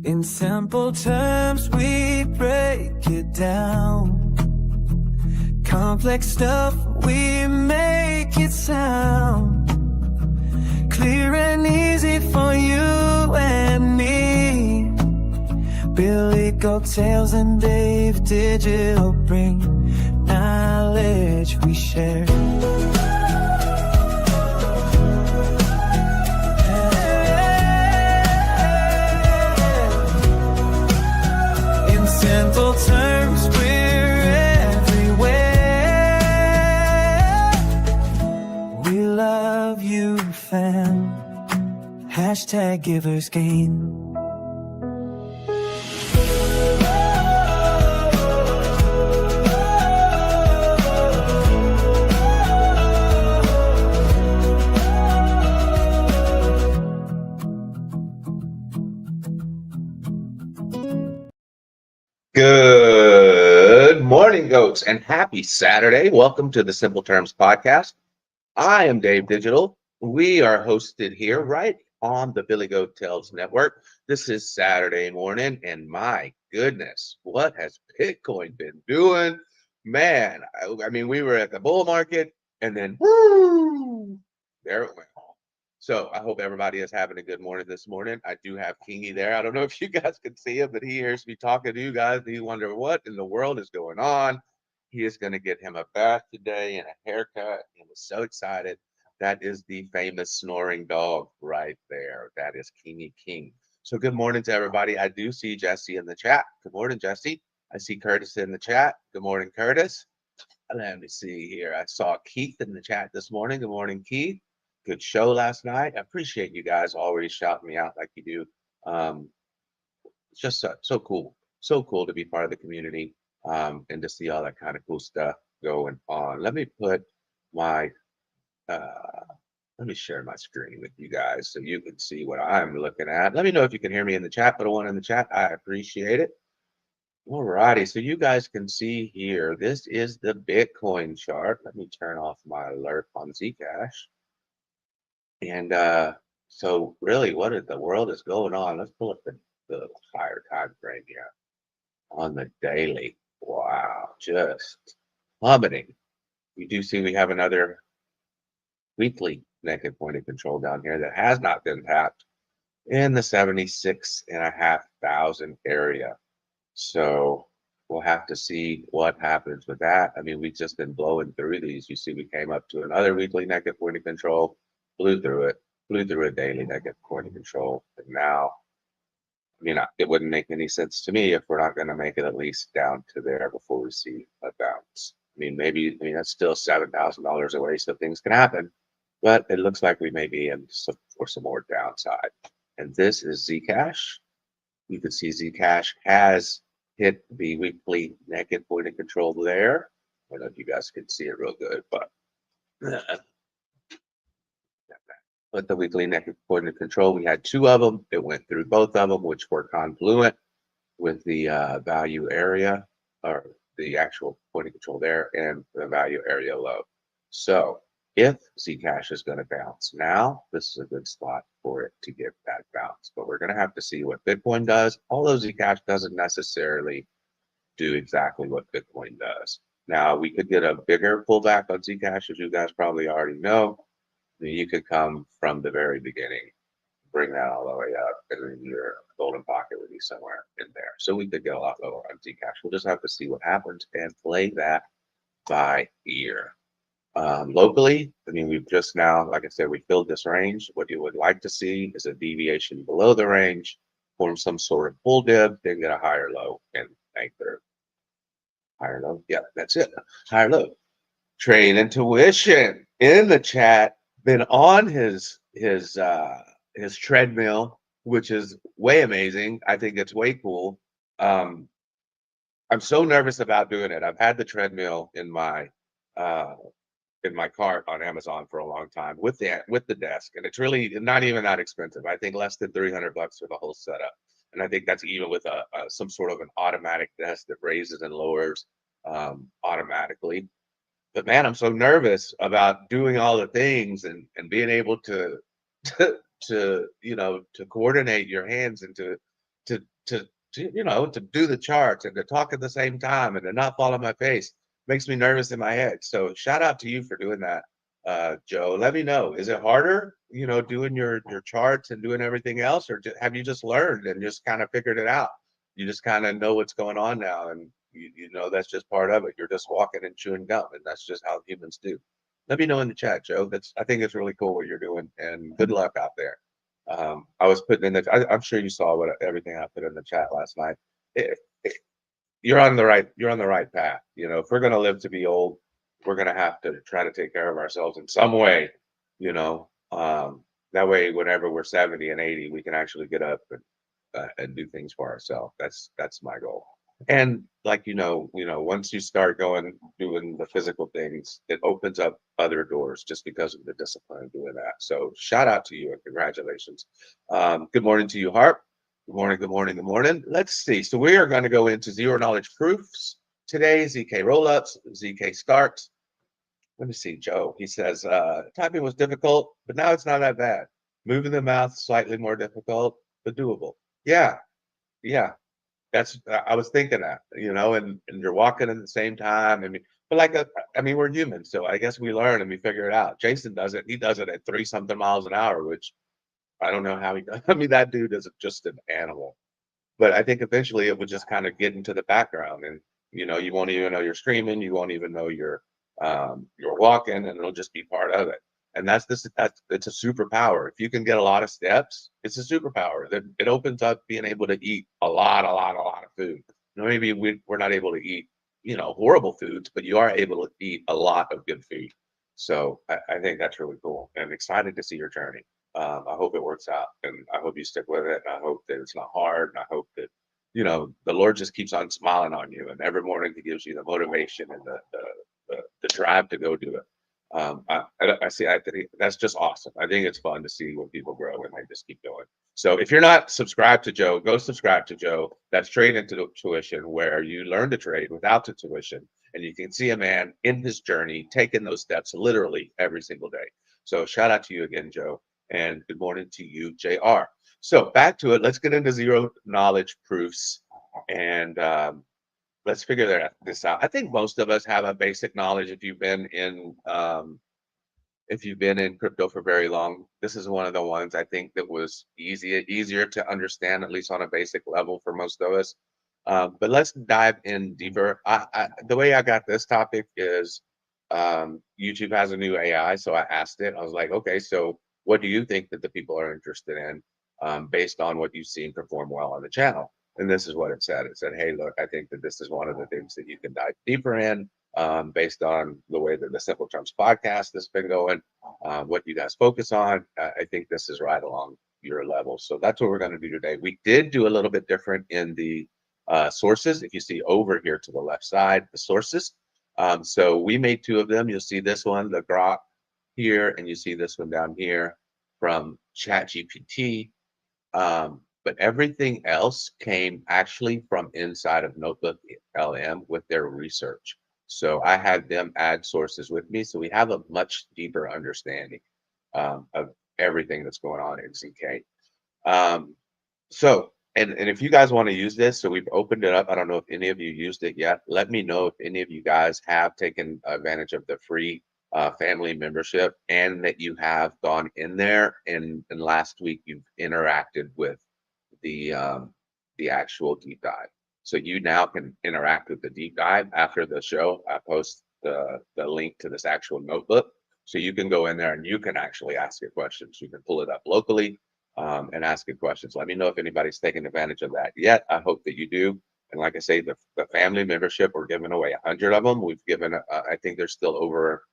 In simple terms, we break it down. Complex stuff, we make it sound clear and easy for you and me. Billy Goattails and Dave Digital bring knowledge we share. In simple terms, we're everywhere. We love you, fam. Hashtag givers gain. Good morning, goats, and happy Saturday. Welcome to the Simple Terms Podcast. I am Dave Digital. We are hosted here right on the Billy Goattails Network. This is Saturday morning, and my goodness, what has Bitcoin been doing? Man, I mean, we were at the bull market, and then woo, there it went. So I hope everybody is having a good morning this morning. I do have Kingy there. I don't know if you guys can see him, but he hears me talking to you guys. And you wonder what in the world is going on. He is going to get him a bath today and a haircut. He was so excited. That is the famous snoring dog right there. That is Kingy King. So good morning to everybody. I do see Jesse in the chat. Good morning, Jesse. I see Curtis in the chat. Good morning, Curtis. Let me see here. I saw Keith in the chat this morning. Good morning, Keith. Good show last night. I appreciate you guys always shouting me out like you do. It's just so cool. So cool to be part of the community and to see all that kind of cool stuff going on. Let me put my, let me share my screen with you guys so you can see what I'm looking at. Let me know if you can hear me in the chat. Put a one in the chat. I appreciate it. All righty. So you guys can see here, this is the Bitcoin chart. Let me turn off my alert on Zcash. And so really what in the world is going on? Let's pull up the higher time frame here on the daily. Wow, just plummeting. You do see we have another weekly naked point of control down here that has not been tapped in the 76,500 area. So we'll have to see what happens with that. I mean, we've just been blowing through these. You see we came up to another weekly naked point of control. Blew through a daily negative point of control. And now, you know, it wouldn't make any sense to me if we're not going to make it at least down to there before we see a bounce. I mean, that's still $7,000 away, so things can happen. But it looks like we may be in for some more downside. And this is Zcash. You can see Zcash has hit the weekly negative point of control there. I don't know if you guys can see it real good, but with the weekly negative point of control, we had two of them. It went through both of them, which were confluent with the value area or the actual point of control there and the value area low. So if Zcash is going to bounce now, this is a good spot for it to get that bounce. But we're going to have to see what Bitcoin does. Although Zcash doesn't necessarily do exactly what Bitcoin does. Now, we could get a bigger pullback on Zcash, as you guys probably already know. You could come from the very beginning, bring that all the way up, and then your golden pocket would be somewhere in there. So we could get a lot lower on Zcash. We'll just have to see what happens and play that by ear. Locally, I mean, we've just now, like I said, we filled this range. What you would like to see is a deviation below the range, form some sort of bull dip, then get a higher low and anchor. Higher low, yeah, that's it. Higher low. Trade Intuition in the chat. Been on his treadmill, which is way amazing. I think it's way cool. I'm so nervous about doing it. I've had the treadmill in my cart on Amazon for a long time with the desk, and it's really not even that expensive. I think less than $300 for the whole setup, and I think that's even with some sort of an automatic desk that raises and lowers automatically. But man, I'm so nervous about doing all the things and being able to coordinate your hands and to to do the charts and to talk at the same time and to not fall on my face makes me nervous in my head. So shout out to you for doing that, Joe. Let me know, is it harder, doing your charts and doing everything else, or have you just learned and just kind of figured it out? You just kind of know what's going on now, and that's just part of it. You're just walking and chewing gum, and that's just how humans do. Let me know in the chat, Joe. I think it's really cool what you're doing, and good luck out there. I was putting in I'm sure you saw everything I put in the chat last night. You're on the right path. If we're going to live to be old, we're going to have to try to take care of ourselves in some way. That way, whenever we're 70 and 80, we can actually get up and do things for ourselves. That's my goal. And like once you start doing the physical things, it opens up other doors just because of the discipline of doing that. So shout out to you and congratulations. Good morning to you, Harp. Good morning, good morning, good morning. Let's see. So we are going to go into zero knowledge proofs today. ZK-Rollups, ZK starts. Let me see, Joe. He says typing was difficult, but now it's not that bad. Moving the mouth slightly more difficult, but doable. Yeah. I was thinking that, and you're walking at the same time. But we're human, so I guess we learn and we figure it out. Jason does it. He does it at 3-something miles an hour, which I don't know how he does. That dude is just an animal. But I think eventually it would just kind of get into the background, and you won't even know you're screaming. You won't even know you're walking, and it'll just be part of it. And it's a superpower. If you can get a lot of steps, it's a superpower. That it opens up being able to eat a lot of food. Maybe we're not able to eat, horrible foods, but you are able to eat a lot of good food. So I think that's really cool. And I'm excited to see your journey. I hope it works out, and I hope you stick with it. And I hope that it's not hard, and I hope that the Lord just keeps on smiling on you, and every morning He gives you the motivation and the drive to go do it. I see. I think that's just awesome. I think it's fun to see when people grow and they just keep going. So if you're not subscribed to Joe, go subscribe to Joe. That's Trade into Tuition, where you learn to trade without the tuition, and you can see a man in his journey taking those steps literally every single day. So shout out to you again, Joe, and good morning to you, JR. So back to it. Let's get into zero knowledge proofs, and let's figure this out. I think most of us have a basic knowledge if you've been in crypto for very long. This is one of the ones I think that was easier to understand, at least on a basic level for most of us. But let's dive in deeper. The way I got this topic is YouTube has a new AI, so I asked it. I was like, okay, so what do you think that the people are interested in based on what you've seen perform well on the channel? And this is what it said. It said, hey, look, I think that this is one of the things that you can dive deeper in based on the way that the Simple Terms podcast has been going, what you guys focus on. I think this is right along your level. So that's what we're going to do today. We did do a little bit different in the sources. If you see over here to the left side, the sources. So we made 2 of them. You'll see this one, the Grok here, and you see this one down here from ChatGPT. But everything else came actually from inside of Notebook LM with their research. So I had them add sources with me. So we have a much deeper understanding of everything that's going on in ZK. And if you guys want to use this, so we've opened it up. I don't know if any of you used it yet. Let me know if any of you guys have taken advantage of the free family membership, and that you have gone in there and last week you've interacted with the actual deep dive. So you now can interact with the deep dive after the show. I post the link to this actual notebook, so you can go in there and you can actually ask it questions. You can pull it up locally and ask it questions. Let me know if anybody's taken advantage of that yet. I hope that you do. And like I say, the family membership, we're giving away 100 of them. We've given, I think there's still over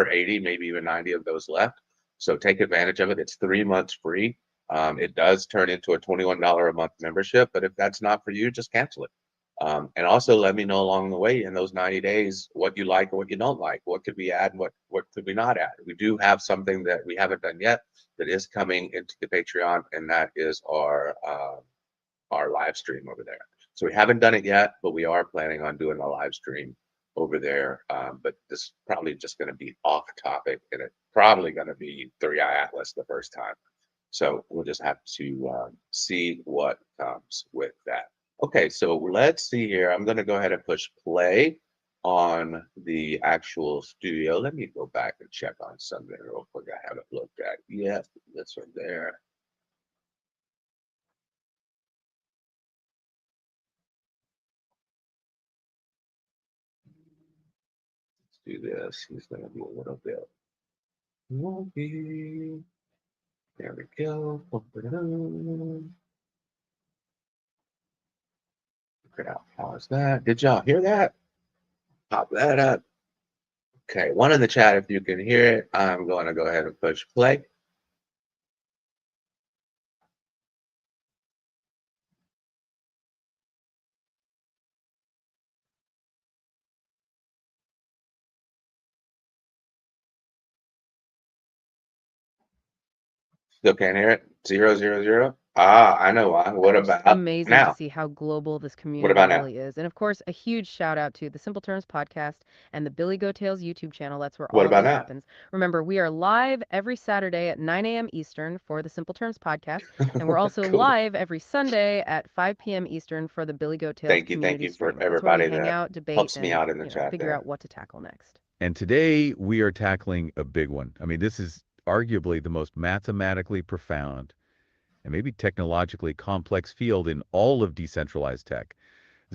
80, maybe even 90 of those left. So take advantage of it. It's 3 months free. It does turn into a $21 a month membership, but if that's not for you, just cancel it. And also let me know along the way in those 90 days what you like or what you don't like. What could we add and what could we not add? We do have something that we haven't done yet that is coming into the Patreon, and that is our live stream over there. So we haven't done it yet, but we are planning on doing a live stream over there. But this is probably just going to be off topic, and it's probably going to be 3i Atlas the first time. So we'll just have to see what comes with that. Okay, so let's see here. I'm going to go ahead and push play on the actual studio. Let me go back and check on something real quick I haven't looked at yet. This one there. Let's do this. He's going to be a little bit wonky. There we go. Look out. How's that? Did y'all hear that? Pop that up. Okay, one in the chat if you can hear it. I'm going to go ahead and push play. Still can't hear it. 000. Ah, I know why. What It's about amazing to now? see how global this What community about now? really is. And of course, a huge shout out to the Simple Terms podcast and the Billy Goat Tales YouTube channel. That's where What all of about this now? happens. Remember, we are live every Saturday at 9 a.m. Eastern for the Simple Terms podcast. And we're also Cool. live every Sunday at 5 p.m. Eastern for the Billy Goat Tales Thank community you for stream. That's where we everybody hang that out, debate, helps me and out in the chat figure there. out what to tackle next. And today we are tackling a big one. I mean, this is arguably the most mathematically profound and maybe technologically complex field in all of decentralized tech.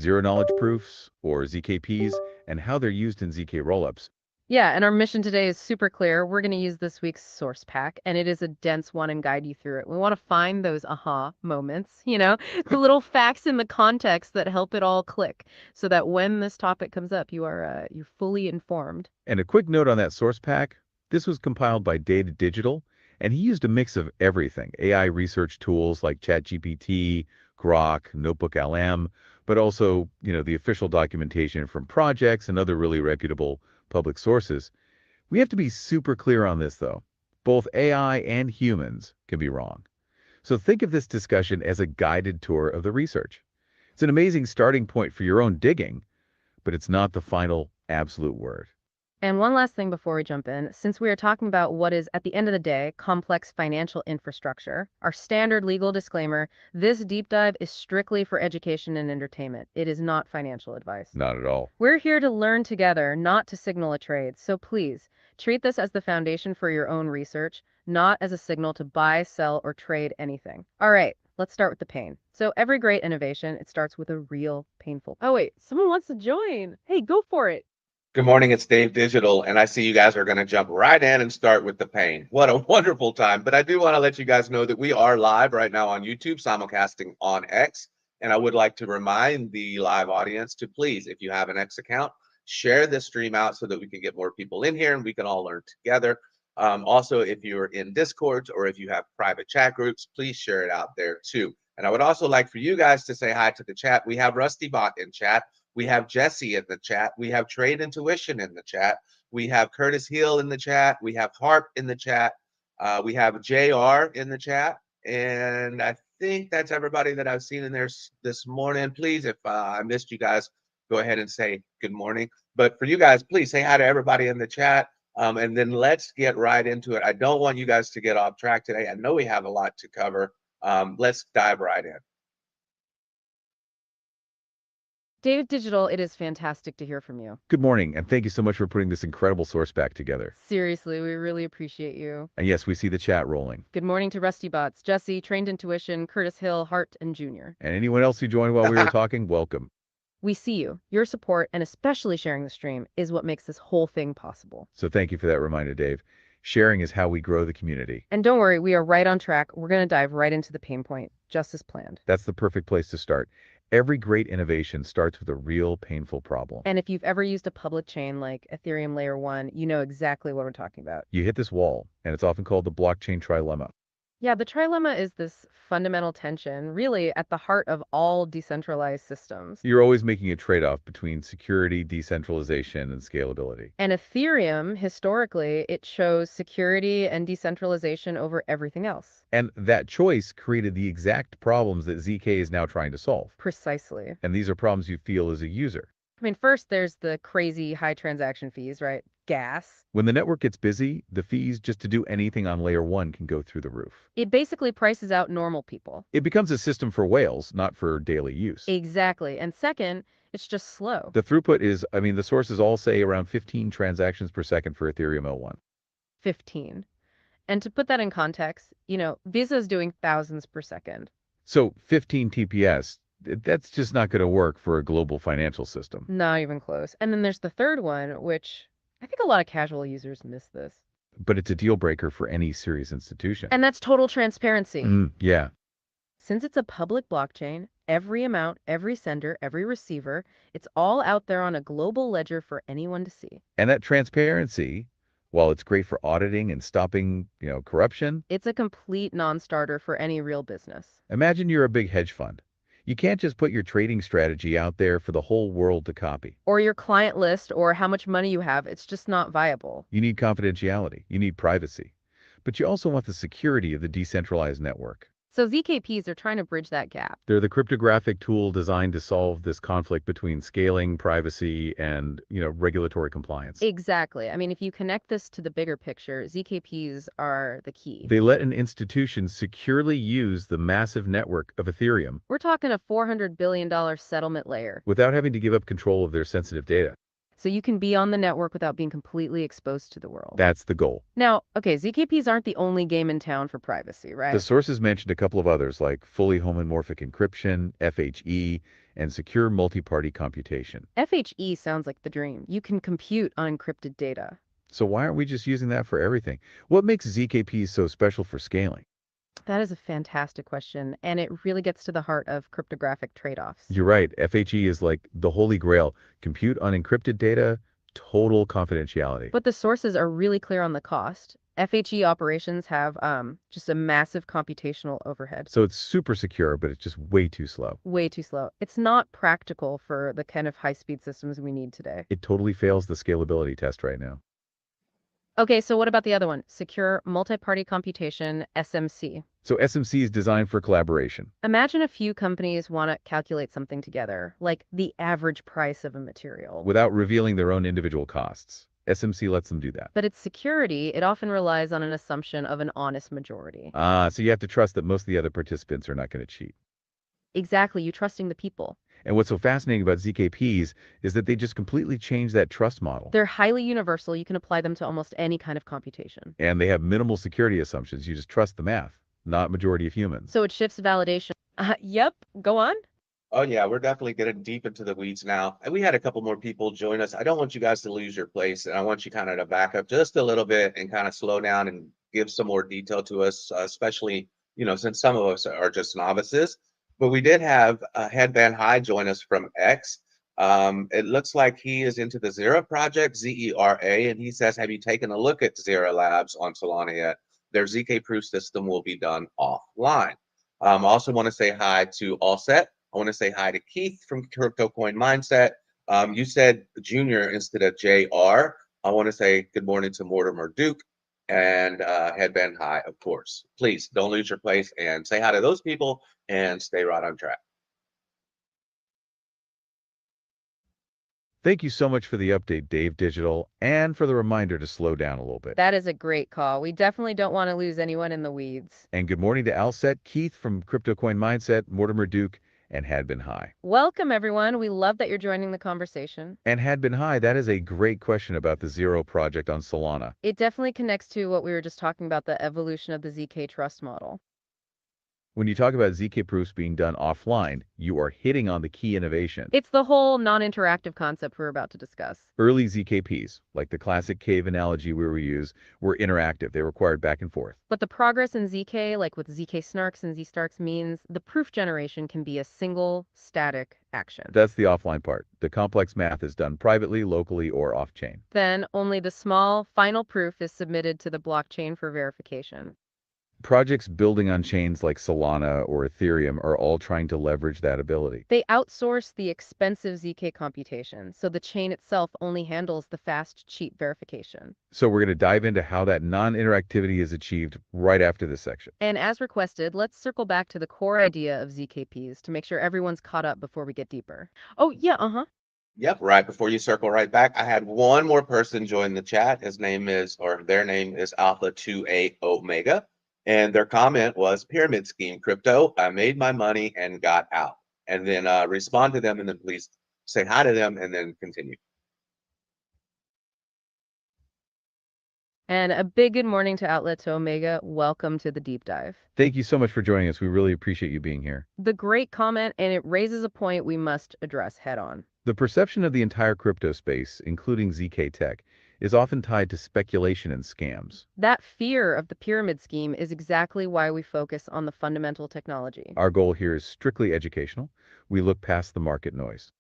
Zero knowledge proofs, or ZKPs, and how they're used in ZK rollups. Yeah, and our mission today is super clear. We're going to use this week's source pack, and it is a dense one and guide you through it. We want to find those aha moments, the little facts in the context that help it all click so that when this topic comes up, you're fully informed. And a quick note on that source pack, this was compiled by Data Digital, and he used a mix of everything, AI research tools like ChatGPT, Grok, Notebook LM, but also, the official documentation from projects and other really reputable public sources. We have to be super clear on this, though. Both AI and humans can be wrong. So think of this discussion as a guided tour of the research. It's an amazing starting point for your own digging, but it's not the final absolute word. And one last thing before we jump in, since we are talking about what is, at the end of the day, complex financial infrastructure, our standard legal disclaimer, this deep dive is strictly for education and entertainment. It is not financial advice. Not at all. We're here to learn together, not to signal a trade. So please, treat this as the foundation for your own research, not as a signal to buy, sell, or trade anything. All right, let's start with the pain. So every great innovation, it starts with a real painful. Oh wait, someone wants to join. Hey, go for it. Good morning, it's Dave Digital, and I see you guys are going to jump right in and start with the pain. What a wonderful time. But I do want to let you guys know that we are live right now on YouTube, simulcasting on X. And I would like to remind the live audience to please, if you have an X account, share this stream out so that we can get more people in here and we can all learn together. Also, if you're in Discords or if you have private chat groups, please share it out there too. And I would also like for you guys to say hi to the chat. We have Rusty Bot in chat. We have Jesse in the chat. We have Trade Intuition in the chat. We have Curtis Hill in the chat. We have Harp in the chat. We have JR in the chat. And I think that's everybody that I've seen in there this morning. Please, if I missed you guys, go ahead and say good morning. But for you guys, please say hi to everybody in the chat. And then let's get right into it. I don't want you guys to get off track today. I know we have a lot to cover. Let's dive right in. Dave Digital, it is fantastic to hear from you. Good morning, and thank you so much for putting this incredible source back together. Seriously, we really appreciate you. And yes, we see the chat rolling. Good morning to Rusty Bots, Jesse, Trained Intuition, Curtis Hill, Hart, and Junior. And anyone else who joined while we were talking, welcome. We see you. Your support, and especially sharing the stream, is what makes this whole thing possible. So thank you for that reminder, Dave. Sharing is how we grow the community. And don't worry, we are right on track. We're going to dive right into the pain point, just as planned. That's the perfect place to start. Every great innovation starts with a real painful problem. And if you've ever used a public chain like Ethereum Layer 1, you know exactly what we're talking about. You hit this wall, and it's often called the blockchain trilemma. Yeah, the trilemma is this fundamental tension, really at the heart of all decentralized systems. You're always making a trade-off between security, decentralization, and scalability. And Ethereum, historically, it chose security and decentralization over everything else. And that choice created the exact problems that ZK is now trying to solve. Precisely. And these are problems you feel as a user. I mean, first, there's the crazy high transaction fees, right? gas. When the network gets busy, the fees just to do anything on layer 1 can go through the roof. It basically prices out normal people. It becomes a system for whales, not for daily use. Exactly. And second, it's just slow. The throughput is, the sources all say around 15 transactions per second for Ethereum L1. 15. And to put that in context, Visa is doing thousands per second. So 15 TPS, that's just not going to work for a global financial system. Not even close. And then there's the third one, which I think a lot of casual users miss this. But it's a deal breaker for any serious institution. And that's total transparency. Yeah. Since it's a public blockchain, every amount, every sender, every receiver, it's all out there on a global ledger for anyone to see. And that transparency, while it's great for auditing and stopping, corruption, It's a complete non-starter for any real business. imagine you're a big hedge fund. You can't just put your trading strategy out there for the whole world to copy. Or your client list or how much money you have, it's just not viable. You need confidentiality. You need privacy. But you also want the security of the decentralized network. So ZKPs are trying to bridge that gap. They're the cryptographic tool designed to solve this conflict between scaling, privacy, and, regulatory compliance. Exactly. I mean, if you connect this to the bigger picture, ZKPs are the key. They let an institution securely use the massive network of Ethereum We're talking a $400 billion settlement layer. without having to give up control of their sensitive data. So you can be on the network without being completely exposed to the world. That's the goal. Now, okay, ZKPs aren't the only game in town for privacy, right? The sources mentioned a couple of others like fully homomorphic encryption, FHE, and secure multi-party computation. FHE sounds like the dream. You can compute unencrypted data. So why aren't we just using that for everything? What makes ZKPs so special for scaling? That is a fantastic question, and it really gets to the heart of cryptographic trade-offs. You're right. FHE is like the holy grail. Compute unencrypted data, total confidentiality. But the sources are really clear on the cost. FHE operations have just a massive computational overhead. So it's super secure, but it's just way too slow. Way too slow. It's not practical for the kind of high-speed systems we need today. It totally fails the scalability test right now. Okay, so what about the other one? Secure multi-party computation, SMC. So SMC is designed for collaboration. Imagine a few companies want to calculate something together, like the average price of a material. Without revealing their own individual costs. SMC lets them do that. But its security, it often relies on an assumption of an honest majority. So you have to trust that most of the other participants are not going to cheat. Exactly, you trusting the people. And what's so fascinating about ZKPs is that they just completely change that trust model. They're highly universal. You can apply them to almost any kind of computation. And they have minimal security assumptions. You just trust the math, not majority of humans. So it shifts validation. Yep, go on. Oh yeah, we're definitely getting deep into the weeds now. And we had a couple more people join us. I don't want you guys to lose your place, and I want you kind of to back up just a little bit and kind of slow down and give some more detail to us, especially, since some of us are just novices. But we did have Headband High join us from X. It looks like he is into the Zera project, Zera, and he says, have you taken a look at Zera Labs on Solana yet? Their ZK proof system will be done offline. I also want to say hi to Allset. I want to say hi to Keith from Crypto Coin Mindset. You said Junior instead of JR. I want to say good morning to Mortimer Duke and Headband High, of course. Please don't lose your place and say hi to those people and stay right on track. Thank you so much for the update, Dave Digital, and for the reminder to slow down a little bit. That is a great call. We definitely don't want to lose anyone in the weeds. And good morning to Alset, Keith from Crypto Coin Mindset, Mortimer Duke, and Had Been High. Welcome, everyone. We love that you're joining the conversation. And Had Been High, that is a great question about the Zero project on Solana. It definitely connects to what we were just talking about, the evolution of the ZK trust model. When you talk about ZK proofs being done offline, you are hitting on the key innovation. It's the whole non-interactive concept we're about to discuss. Early ZKPs, like the classic cave analogy we use, were interactive. They required back and forth. But the progress in ZK, like with ZK snarks and ZStarks, means the proof generation can be a single static action. That's the offline part. The complex math is done privately, locally, or off-chain. Then only the small final proof is submitted to the blockchain for verification. Projects building on chains like Solana or Ethereum are all trying to leverage that ability. They outsource the expensive ZK computation, so the chain itself only handles the fast, cheap verification. So we're going to dive into how that non-interactivity is achieved right after this section. And as requested, let's circle back to the core idea of ZKPs to make sure everyone's caught up before we get deeper. Oh, yeah, Yep, right before you circle right back, I had one more person join the chat. His name is, or their name is Alpha 2A Omega. And their comment was pyramid scheme crypto. I made my money and got out. And then respond to them and then please say hi to them and then continue. And a big good morning to Outlet to Omega. Welcome to the deep dive. Thank you so much for joining us. We really appreciate you being here. The great comment, and it raises a point we must address head on. The perception of the entire crypto space, including ZK tech, is often tied to speculation and scams. That fear of the pyramid scheme is exactly why we focus on the fundamental technology. Our goal here is strictly educational. We look past the market noise.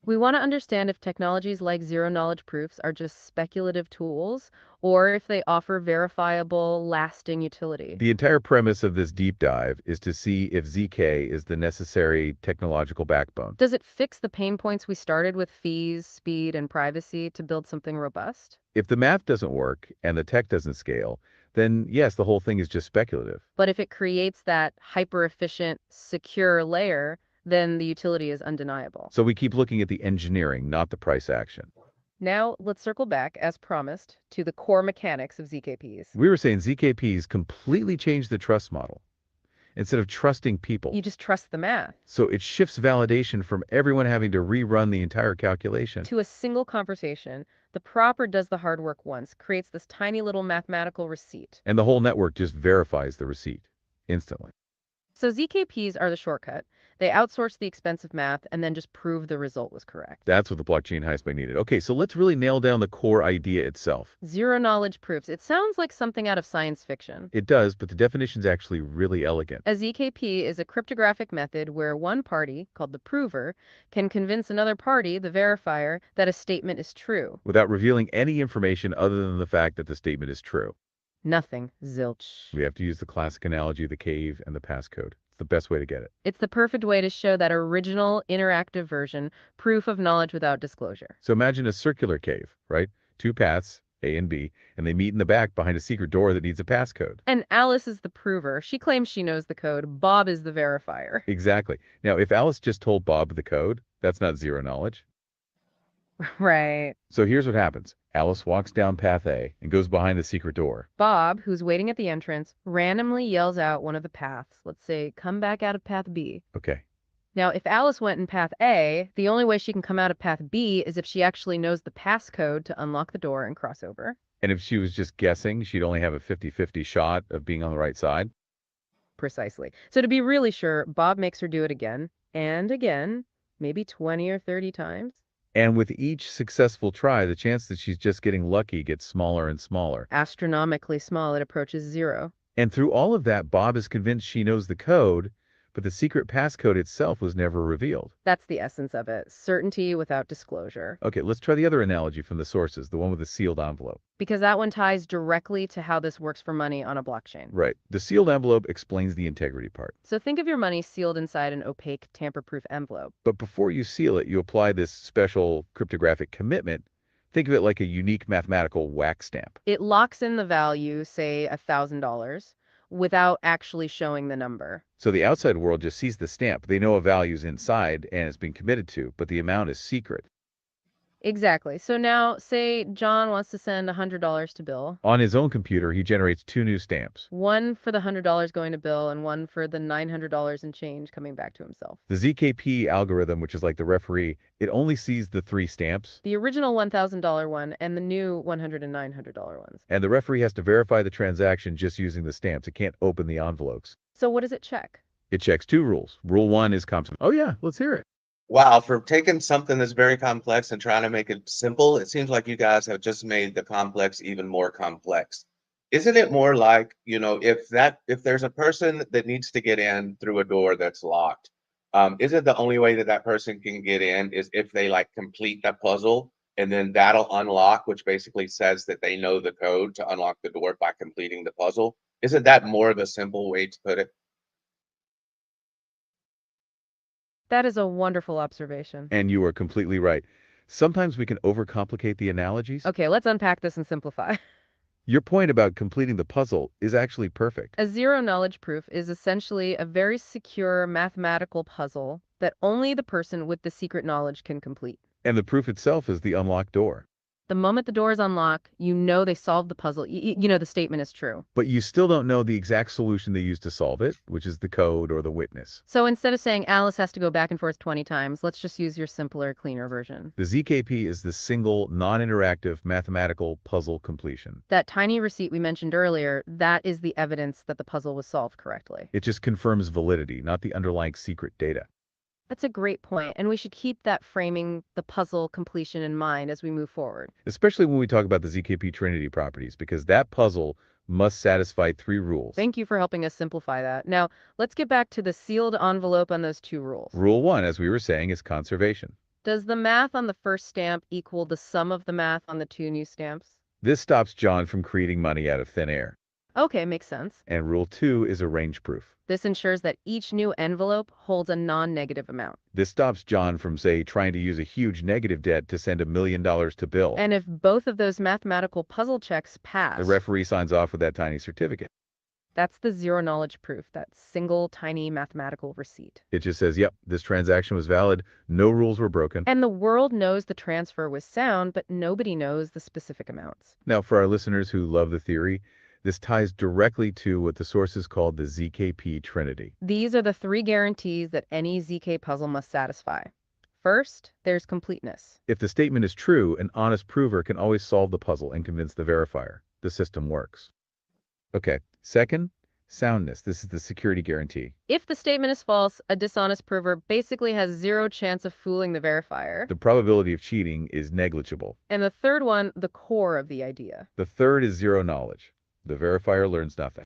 We want to understand if technologies like zero-knowledge proofs are just speculative tools or if they offer verifiable, lasting utility. The entire premise of this deep dive is to see if ZK is the necessary technological backbone. Does it fix the pain points we started with fees, speed, and privacy to build something robust? If the math doesn't work and the tech doesn't scale, then yes, the whole thing is just speculative. But if it creates that hyper-efficient, secure layer, then the utility is undeniable. So we keep looking at the engineering, not the price action. Now, let's circle back, as promised, to the core mechanics of ZKPs. We were saying ZKPs completely changed the trust model. Instead of trusting people, You just trust the math. so it shifts validation from everyone having to rerun the entire calculation. To a single conversation, the proper does the hard work once, creates this tiny little mathematical receipt. And the whole network just verifies the receipt instantly. So ZKPs are the shortcut. They outsource the expensive math and then just prove the result was correct. That's what the blockchain heist needed. Okay, so let's really nail down the core idea itself. Zero-knowledge proofs. It sounds like something out of science fiction. It does, but the definition's actually really elegant. A ZKP is a cryptographic method where one party, called the prover, can convince another party, the verifier, that a statement is true. Without revealing any information other than the fact that the statement is true. Nothing. Zilch. We have to use the classic analogy of the cave and the passcode. It's the best way to get it. It's the perfect way to show that original, interactive version, proof of knowledge without disclosure. So imagine a circular cave, right? Two paths, A and B, and they meet in the back behind a secret door that needs a passcode. And Alice is the prover. She claims she knows the code. Bob is the verifier. Exactly. Now, if Alice just told Bob the code, that's not zero knowledge. Right. So here's what happens. Alice walks down path A and goes behind the secret door. Bob, who's waiting at the entrance, randomly yells out one of the paths. Let's say, come back out of path B. Okay. Now, if Alice went in path A, the only way she can come out of path B is if she actually knows the passcode to unlock the door and cross over. And if she was just guessing, she'd only have a 50-50 shot of being on the right side. Precisely. So to be really sure, Bob makes her do it again and again, maybe 20 or 30 times. And with each successful try, the chance that she's just getting lucky gets smaller and smaller. Astronomically small, it approaches zero. And through all of that, Bob is convinced she knows the code, but the secret passcode itself was never revealed. That's the essence of it. Certainty without disclosure. Okay, let's try the other analogy from the sources, the one with the sealed envelope. Because that one ties directly to how this works for money on a blockchain. Right. The sealed envelope explains the integrity part. So think of your money sealed inside an opaque, tamper-proof envelope. But before you seal it, you apply this special cryptographic commitment. Think of it like a unique mathematical wax stamp. It locks in the value, say $1,000, without actually showing the number. So the outside world just sees the stamp. They know a value's inside and it's been committed to, but the amount is secret. Exactly. So now, say John wants to send $100 to Bill. On his own computer, he generates two new stamps. One for the $100 going to Bill and one for the $900 in change coming back to himself. The ZKP algorithm, which is like the referee, it only sees the three stamps, The original $1,000 one and the new $100 and $900 ones. and the referee has to verify the transaction just using the stamps. It can't open the envelopes. So what does it check? It checks two rules. Rule one is complex. Oh yeah, let's hear it. Wow, for taking something that's very complex and trying to make it simple, it seems like you guys have just made the complex even more complex. Isn't it more like, if there's a person that needs to get in through a door that's locked, isn't the only way that person can get in is if they like complete that puzzle and then that'll unlock, which basically says that they know the code to unlock the door by completing the puzzle? Isn't that more of a simple way to put it? That is a wonderful observation. And you are completely right. Sometimes we can overcomplicate the analogies. Okay, let's unpack this and simplify. Your point about completing the puzzle is actually perfect. A zero-knowledge proof is essentially a very secure mathematical puzzle that only the person with the secret knowledge can complete. And the proof itself is the unlocked door. The moment the door is unlocked, you know they solved the puzzle. You know the statement is true. But you still don't know the exact solution they used to solve it, which is the code or the witness. So instead of saying Alice has to go back and forth 20 times, let's just use your simpler, cleaner version. The ZKP is the single, non-interactive mathematical puzzle completion. That tiny receipt we mentioned earlier, that is the evidence that the puzzle was solved correctly. It just confirms validity, not the underlying secret data. That's a great point, and we should keep that framing the puzzle completion in mind as we move forward. Especially when we talk about the ZKP Trinity properties, because that puzzle must satisfy 3 rules. Thank you for helping us simplify that. Now, let's get back to the sealed envelope on those 2 rules. Rule 1, as we were saying, is conservation. Does the math on the first stamp equal the sum of the math on the 2 new stamps? This stops John from creating money out of thin air. Okay, makes sense. And rule 2 is a range proof. This ensures that each new envelope holds a non-negative amount. This stops John from, say, trying to use a huge negative debt to send $1 million to Bill. And if both of those mathematical puzzle checks pass, The referee signs off with that tiny certificate. that's the zero knowledge proof, that single tiny mathematical receipt. It just says, yep, this transaction was valid, no rules were broken. And the world knows the transfer was sound, but nobody knows the specific amounts. Now, for our listeners who love the theory, this ties directly to what the sources called the ZKP Trinity. These are the 3 guarantees that any ZK puzzle must satisfy. First, there's completeness. If the statement is true, an honest prover can always solve the puzzle and convince the verifier. The system works. Okay, second, soundness. This is the security guarantee. If the statement is false, a dishonest prover basically has 0 chance of fooling the verifier. The probability of cheating is negligible. And the third one, the core of the idea. The third is zero knowledge. The verifier learns nothing.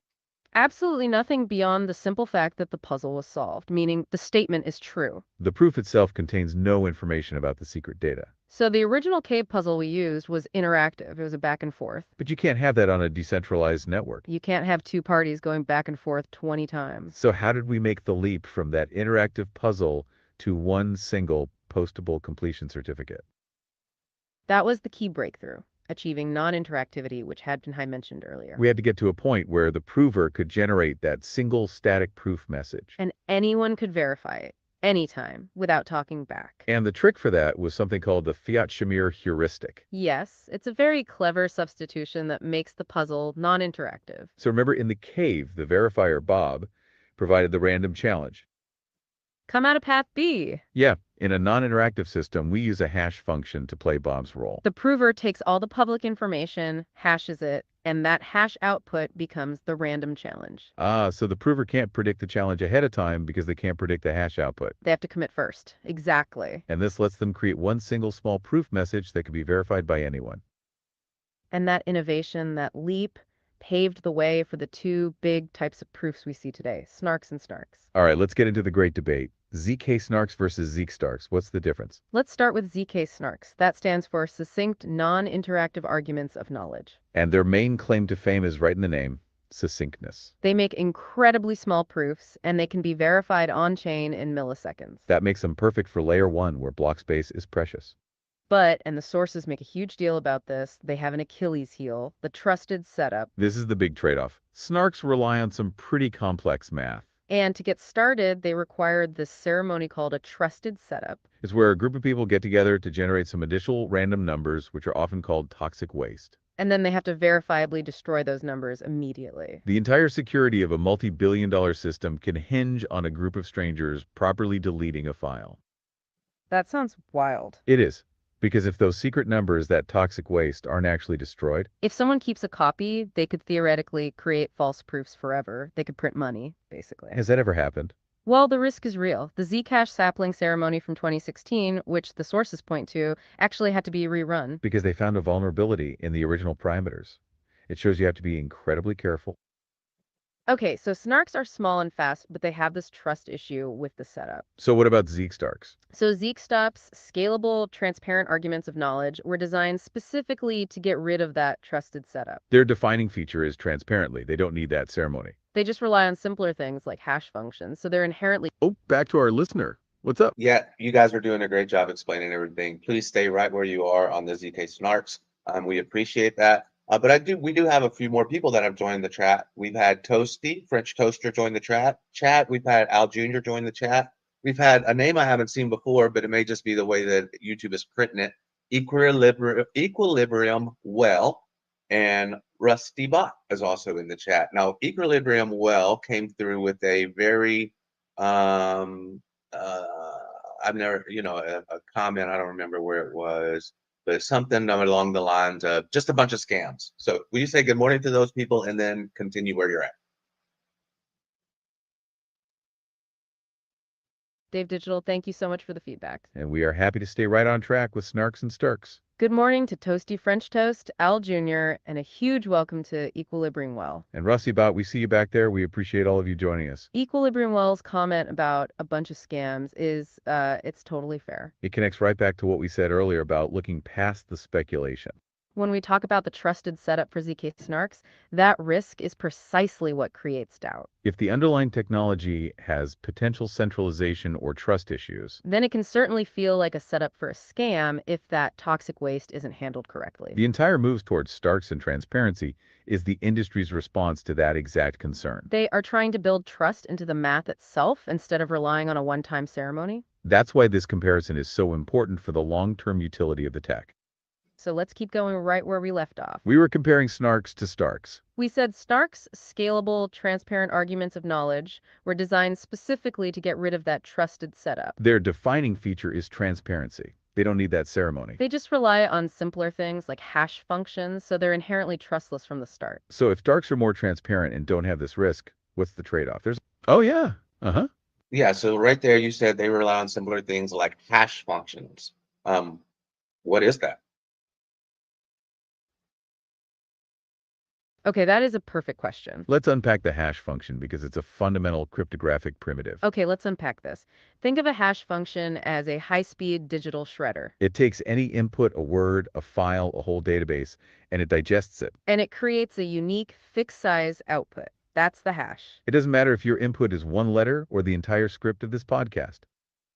Absolutely nothing beyond the simple fact that the puzzle was solved, meaning the statement is true. The proof itself contains no information about the secret data. So the original cave puzzle we used was interactive. It was a back and forth. But you can't have that on a decentralized network. You can't have 2 parties going back and forth 20 times. So how did we make the leap from that interactive puzzle to one single postable completion certificate? That was the key breakthrough, achieving non-interactivity, which had been mentioned earlier. We had to get to a point where the prover could generate that single static proof message. And anyone could verify it, anytime, without talking back. And the trick for that was something called the Fiat-Shamir heuristic. Yes, it's a very clever substitution that makes the puzzle non-interactive. So remember, in the cave, the verifier, Bob, provided the random challenge. Come out of path B. Yeah, in a non-interactive system, we use a hash function to play Bob's role. The prover takes all the public information, hashes it, and that hash output becomes the random challenge. So the prover can't predict the challenge ahead of time because they can't predict the hash output. They have to commit first. Exactly. And this lets them create one single small proof message that can be verified by anyone. And that innovation, that leap, paved the way for the 2 big types of proofs we see today, snarks and snarks. All right, let's get into the great debate. ZK snarks versus Zeek starks. What's the difference? Let's start with ZK snarks. That stands for succinct, non-interactive arguments of knowledge. And their main claim to fame is right in the name, succinctness. They make incredibly small proofs, and they can be verified on-chain in milliseconds. That makes them perfect for layer 1, where block space is precious. But, and the sources make a huge deal about this, they have an Achilles heel, the trusted setup. This is the big trade-off. Snarks rely on some pretty complex math. And to get started, they required this ceremony called a trusted setup. It's where a group of people get together to generate some additional random numbers, which are often called toxic waste. And then they have to verifiably destroy those numbers immediately. The entire security of a multi-billion-dollar system can hinge on a group of strangers properly deleting a file. That sounds wild. It is. Because if those secret numbers, that toxic waste, aren't actually destroyed. If someone keeps a copy, they could theoretically create false proofs forever. They could print money, basically. Has that ever happened? Well, the risk is real. The Zcash sapling ceremony from 2016, which the sources point to, actually had to be rerun. Because they found a vulnerability in the original parameters. It shows you have to be incredibly careful. Okay, so snarks are small and fast, but they have this trust issue with the setup. So what about Zeek starks? So Zeek stops, scalable, transparent arguments of knowledge, were designed specifically to get rid of that trusted setup. Their defining feature is transparently. They don't need that ceremony. They just rely on simpler things like hash functions, so they're inherently... Oh, back to our listener. What's up? Yeah, you guys are doing a great job explaining everything. Please stay right where you are on the ZK snarks. We appreciate that. But we do have a few more people that have joined the chat. We've had Toasty, French Toaster, join the chat. We've had Al Jr. join the chat. We've had a name I haven't seen before, but it may just be the way that YouTube is printing it. Equilibrium Well and Rusty Bot is also in the chat. Now, Equilibrium Well came through with a very, I've never, a comment, I don't remember where it was, but something along the lines of just a bunch of scams. So will you say good morning to those people and then continue where you're at? Dave Digital, thank you so much for the feedback. And we are happy to stay right on track with Snarks and Starks. Good morning to Toasty French Toast, Al Jr., and a huge welcome to Equilibrium Well. And Rusty Bot, we see you back there. We appreciate all of you joining us. Equilibrium Well's comment about a bunch of scams is, it's totally fair. It connects right back to what we said earlier about looking past the speculation. When we talk about the trusted setup for ZK snarks, that risk is precisely what creates doubt. If the underlying technology has potential centralization or trust issues, then it can certainly feel like a setup for a scam if that toxic waste isn't handled correctly. the entire move towards Starks and transparency is the industry's response to that exact concern. They are trying to build trust into the math itself instead of relying on a one-time ceremony. That's why this comparison is so important for the long-term utility of the tech. So let's keep going right where we left off. We were comparing Snarks to Starks. We said Snarks' scalable, transparent arguments of knowledge were designed specifically to get rid of that trusted setup. Their defining feature is transparency. They don't need that ceremony. They just rely on simpler things like hash functions, so they're inherently trustless from the start. So if Starks are more transparent and don't have this risk, what's the trade-off? Oh yeah, Yeah, so right there you said they rely on similar things like hash functions. What is that? Okay, that is a perfect question. Let's unpack the hash function because it's a fundamental cryptographic primitive. Okay, let's unpack this. Think of a hash function as a high-speed digital shredder. It takes any input, a word, a file, a whole database, and it digests it. And it creates a unique fixed-size output. That's the hash. It doesn't matter if your input is one letter or the entire script of this podcast.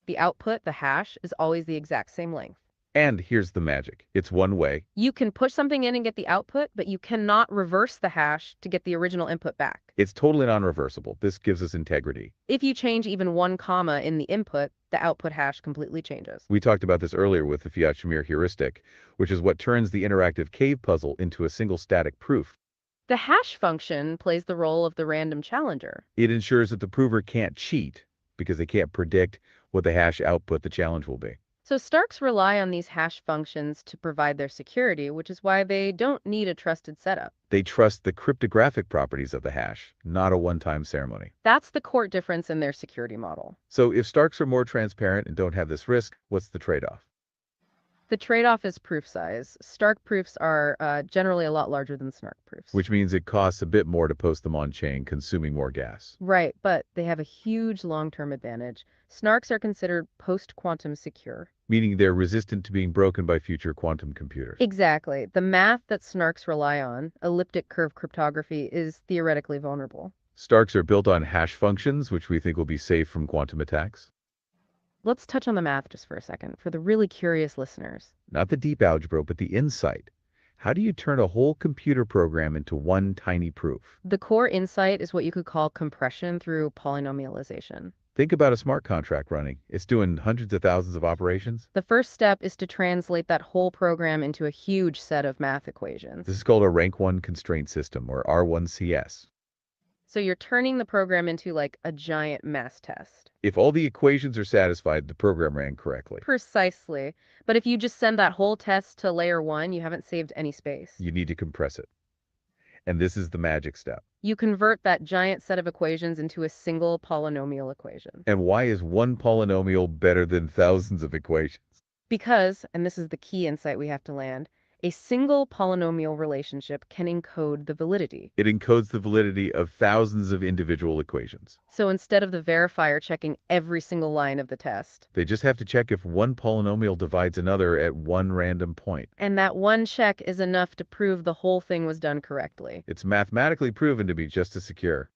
The output, the hash, is always the exact same length. And here's the magic. It's one way. You can push something in and get the output, but you cannot reverse the hash to get the original input back. It's totally non-reversible. This gives us integrity. If you change even one comma in the input, the output hash completely changes. We talked about this earlier with the Fiat-Shamir heuristic, which is what turns the interactive cave puzzle into a single static proof. The hash function plays the role of the random challenger. It ensures that the prover can't cheat because they can't predict what the hash output the challenge will be. So Starks rely on these hash functions to provide their security, which is why they don't need a trusted setup. They trust the cryptographic properties of the hash, not a one-time ceremony. That's the core difference in their security model. So if Starks are more transparent and don't have this risk, what's the trade-off? The trade-off is proof size. Stark proofs are generally a lot larger than Snark proofs. Which means it costs a bit more to post them on-chain, consuming more gas. Right, but they have a huge long-term advantage. Snarks are considered post-quantum secure. Meaning they're resistant to being broken by future quantum computers. Exactly. The math that Snarks rely on, elliptic curve cryptography, is theoretically vulnerable. Starks are built on hash functions, which we think will be safe from quantum attacks. Let's touch on the math just for a second, for the really curious listeners. Not the deep algebra, but the insight. How do you turn a whole computer program into one tiny proof? The core insight is what you could call compression through polynomialization. Think about a smart contract running. It's doing hundreds of thousands of operations. The first step is to translate that whole program into a huge set of math equations. This is called a rank 1 constraint system, or R1CS. So you're turning the program into like a giant mass test. If all the equations are satisfied, the program ran correctly. Precisely. But if you just send that whole test to layer 1, you haven't saved any space. You need to compress it. And this is the magic step. You convert that giant set of equations into a single polynomial equation. And why is one polynomial better than thousands of equations? Because, and this is the key insight we have to land, a single polynomial relationship can encode the validity. It encodes the validity of thousands of individual equations. So instead of the verifier checking every single line of the test, They just have to check if one polynomial divides another at one random point. and that one check is enough to prove the whole thing was done correctly. It's mathematically proven to be just as secure.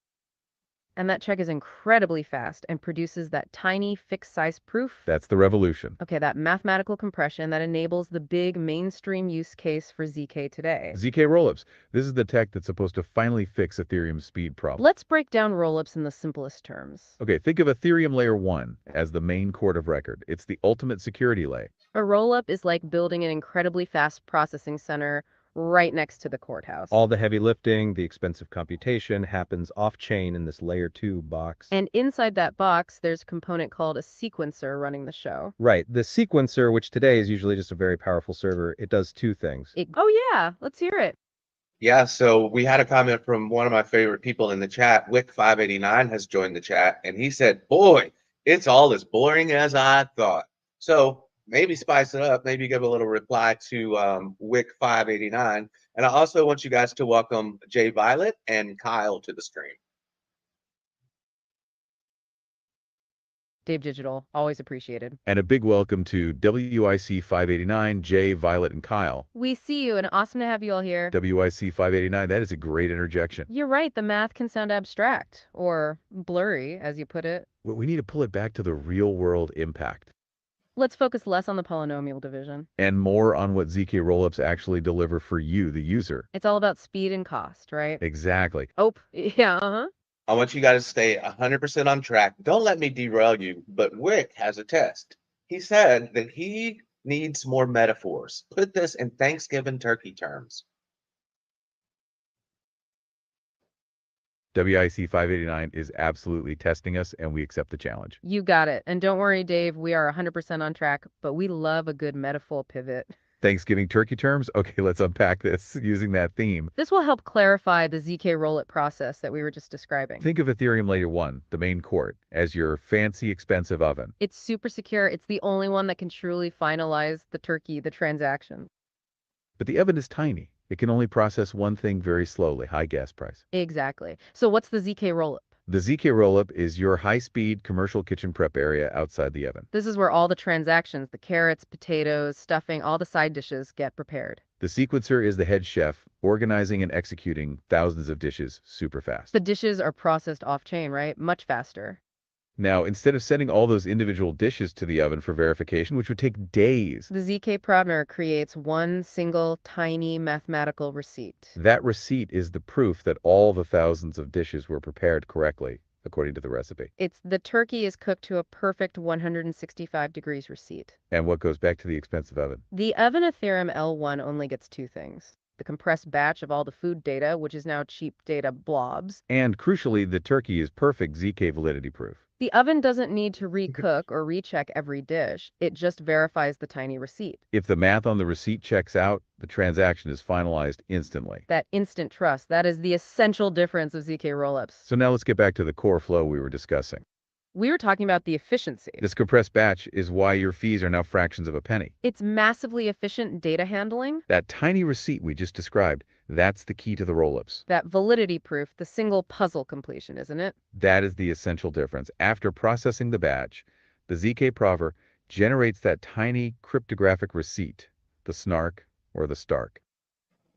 And that check is incredibly fast and produces that tiny fixed size proof. That's the revolution. Okay, that mathematical compression that enables the big mainstream use case for ZK today. ZK-Rollups. This is the tech that's supposed to finally fix Ethereum's speed problem. Let's break down rollups in the simplest terms. Okay, think of Ethereum Layer 1 as the main court of record. It's the ultimate security layer. A rollup is like building an incredibly fast processing center right next to the courthouse. All the heavy lifting, the expensive computation happens off-chain in this layer 2 box. And inside that box, there's a component called a sequencer running the show. Right, the sequencer, which today is usually just a very powerful server, it does two things. Oh yeah, let's hear it. Yeah, so we had a comment from one of my favorite people in the chat. Wick589 has joined the chat, and he said, boy, it's all as boring as I thought. So maybe spice it up, maybe give a little reply to Wick589. And I also want you guys to welcome Jay Violet and Kyle to the stream. Dave Digital, always appreciated. And a big welcome to WIC 589, Jay, Violet, and Kyle. We see you, and awesome to have you all here. WIC 589, that is a great interjection. You're right, the math can sound abstract, or blurry, as you put it. Well, we need to pull it back to the real-world impact. Let's focus less on the polynomial division. And more on what ZK rollups actually deliver for you, the user. It's all about speed and cost, right? Exactly. Oh, yeah, uh-huh. I want you guys to stay 100% on track. Don't let me derail you, but Wick has a test. He said that he needs more metaphors. Put this in Thanksgiving turkey terms. WIC 589 is absolutely testing us, and we accept the challenge. You got it. And don't worry, Dave, we are 100% on track, but we love a good metaphor pivot. Thanksgiving turkey terms? Okay, let's unpack this using that theme. This will help clarify the ZK-Rollup process that we were just describing. Think of Ethereum Layer 1, the main court, as your fancy, expensive oven. It's super secure. It's the only one that can truly finalize the turkey, the transaction. But the oven is tiny. It can only process one thing very slowly, high gas price. Exactly. So what's the ZK-Rollup? The ZK rollup is your high-speed commercial kitchen prep area outside the oven. This is where all the transactions, the carrots, potatoes, stuffing, all the side dishes get prepared. The sequencer is the head chef, organizing and executing thousands of dishes super fast. The dishes are processed off-chain, right? Much faster. Now, instead of sending all those individual dishes to the oven for verification, which would take days, The ZK Provner creates one single tiny mathematical receipt. that receipt is the proof that all the thousands of dishes were prepared correctly, according to the recipe. It's the turkey is cooked to a perfect 165 degrees receipt. And what goes back to the expensive oven? The oven Ethereum L1 only gets two things. The compressed batch of all the food data, which is now cheap data blobs. And crucially, the turkey is perfect ZK validity proof. The oven doesn't need to recook or recheck every dish. It just verifies the tiny receipt. If the math on the receipt checks out, the transaction is finalized instantly. That instant trust, that is the essential difference of ZK rollups. So now let's get back to the core flow we were discussing. We were talking about the efficiency. This compressed batch is why your fees are now fractions of a penny. It's massively efficient data handling. That tiny receipt we just described, that's the key to the rollups. That validity proof, the single puzzle completion, isn't it? That is the essential difference. After processing the batch, the ZK prover generates that tiny cryptographic receipt, the snark or the stark.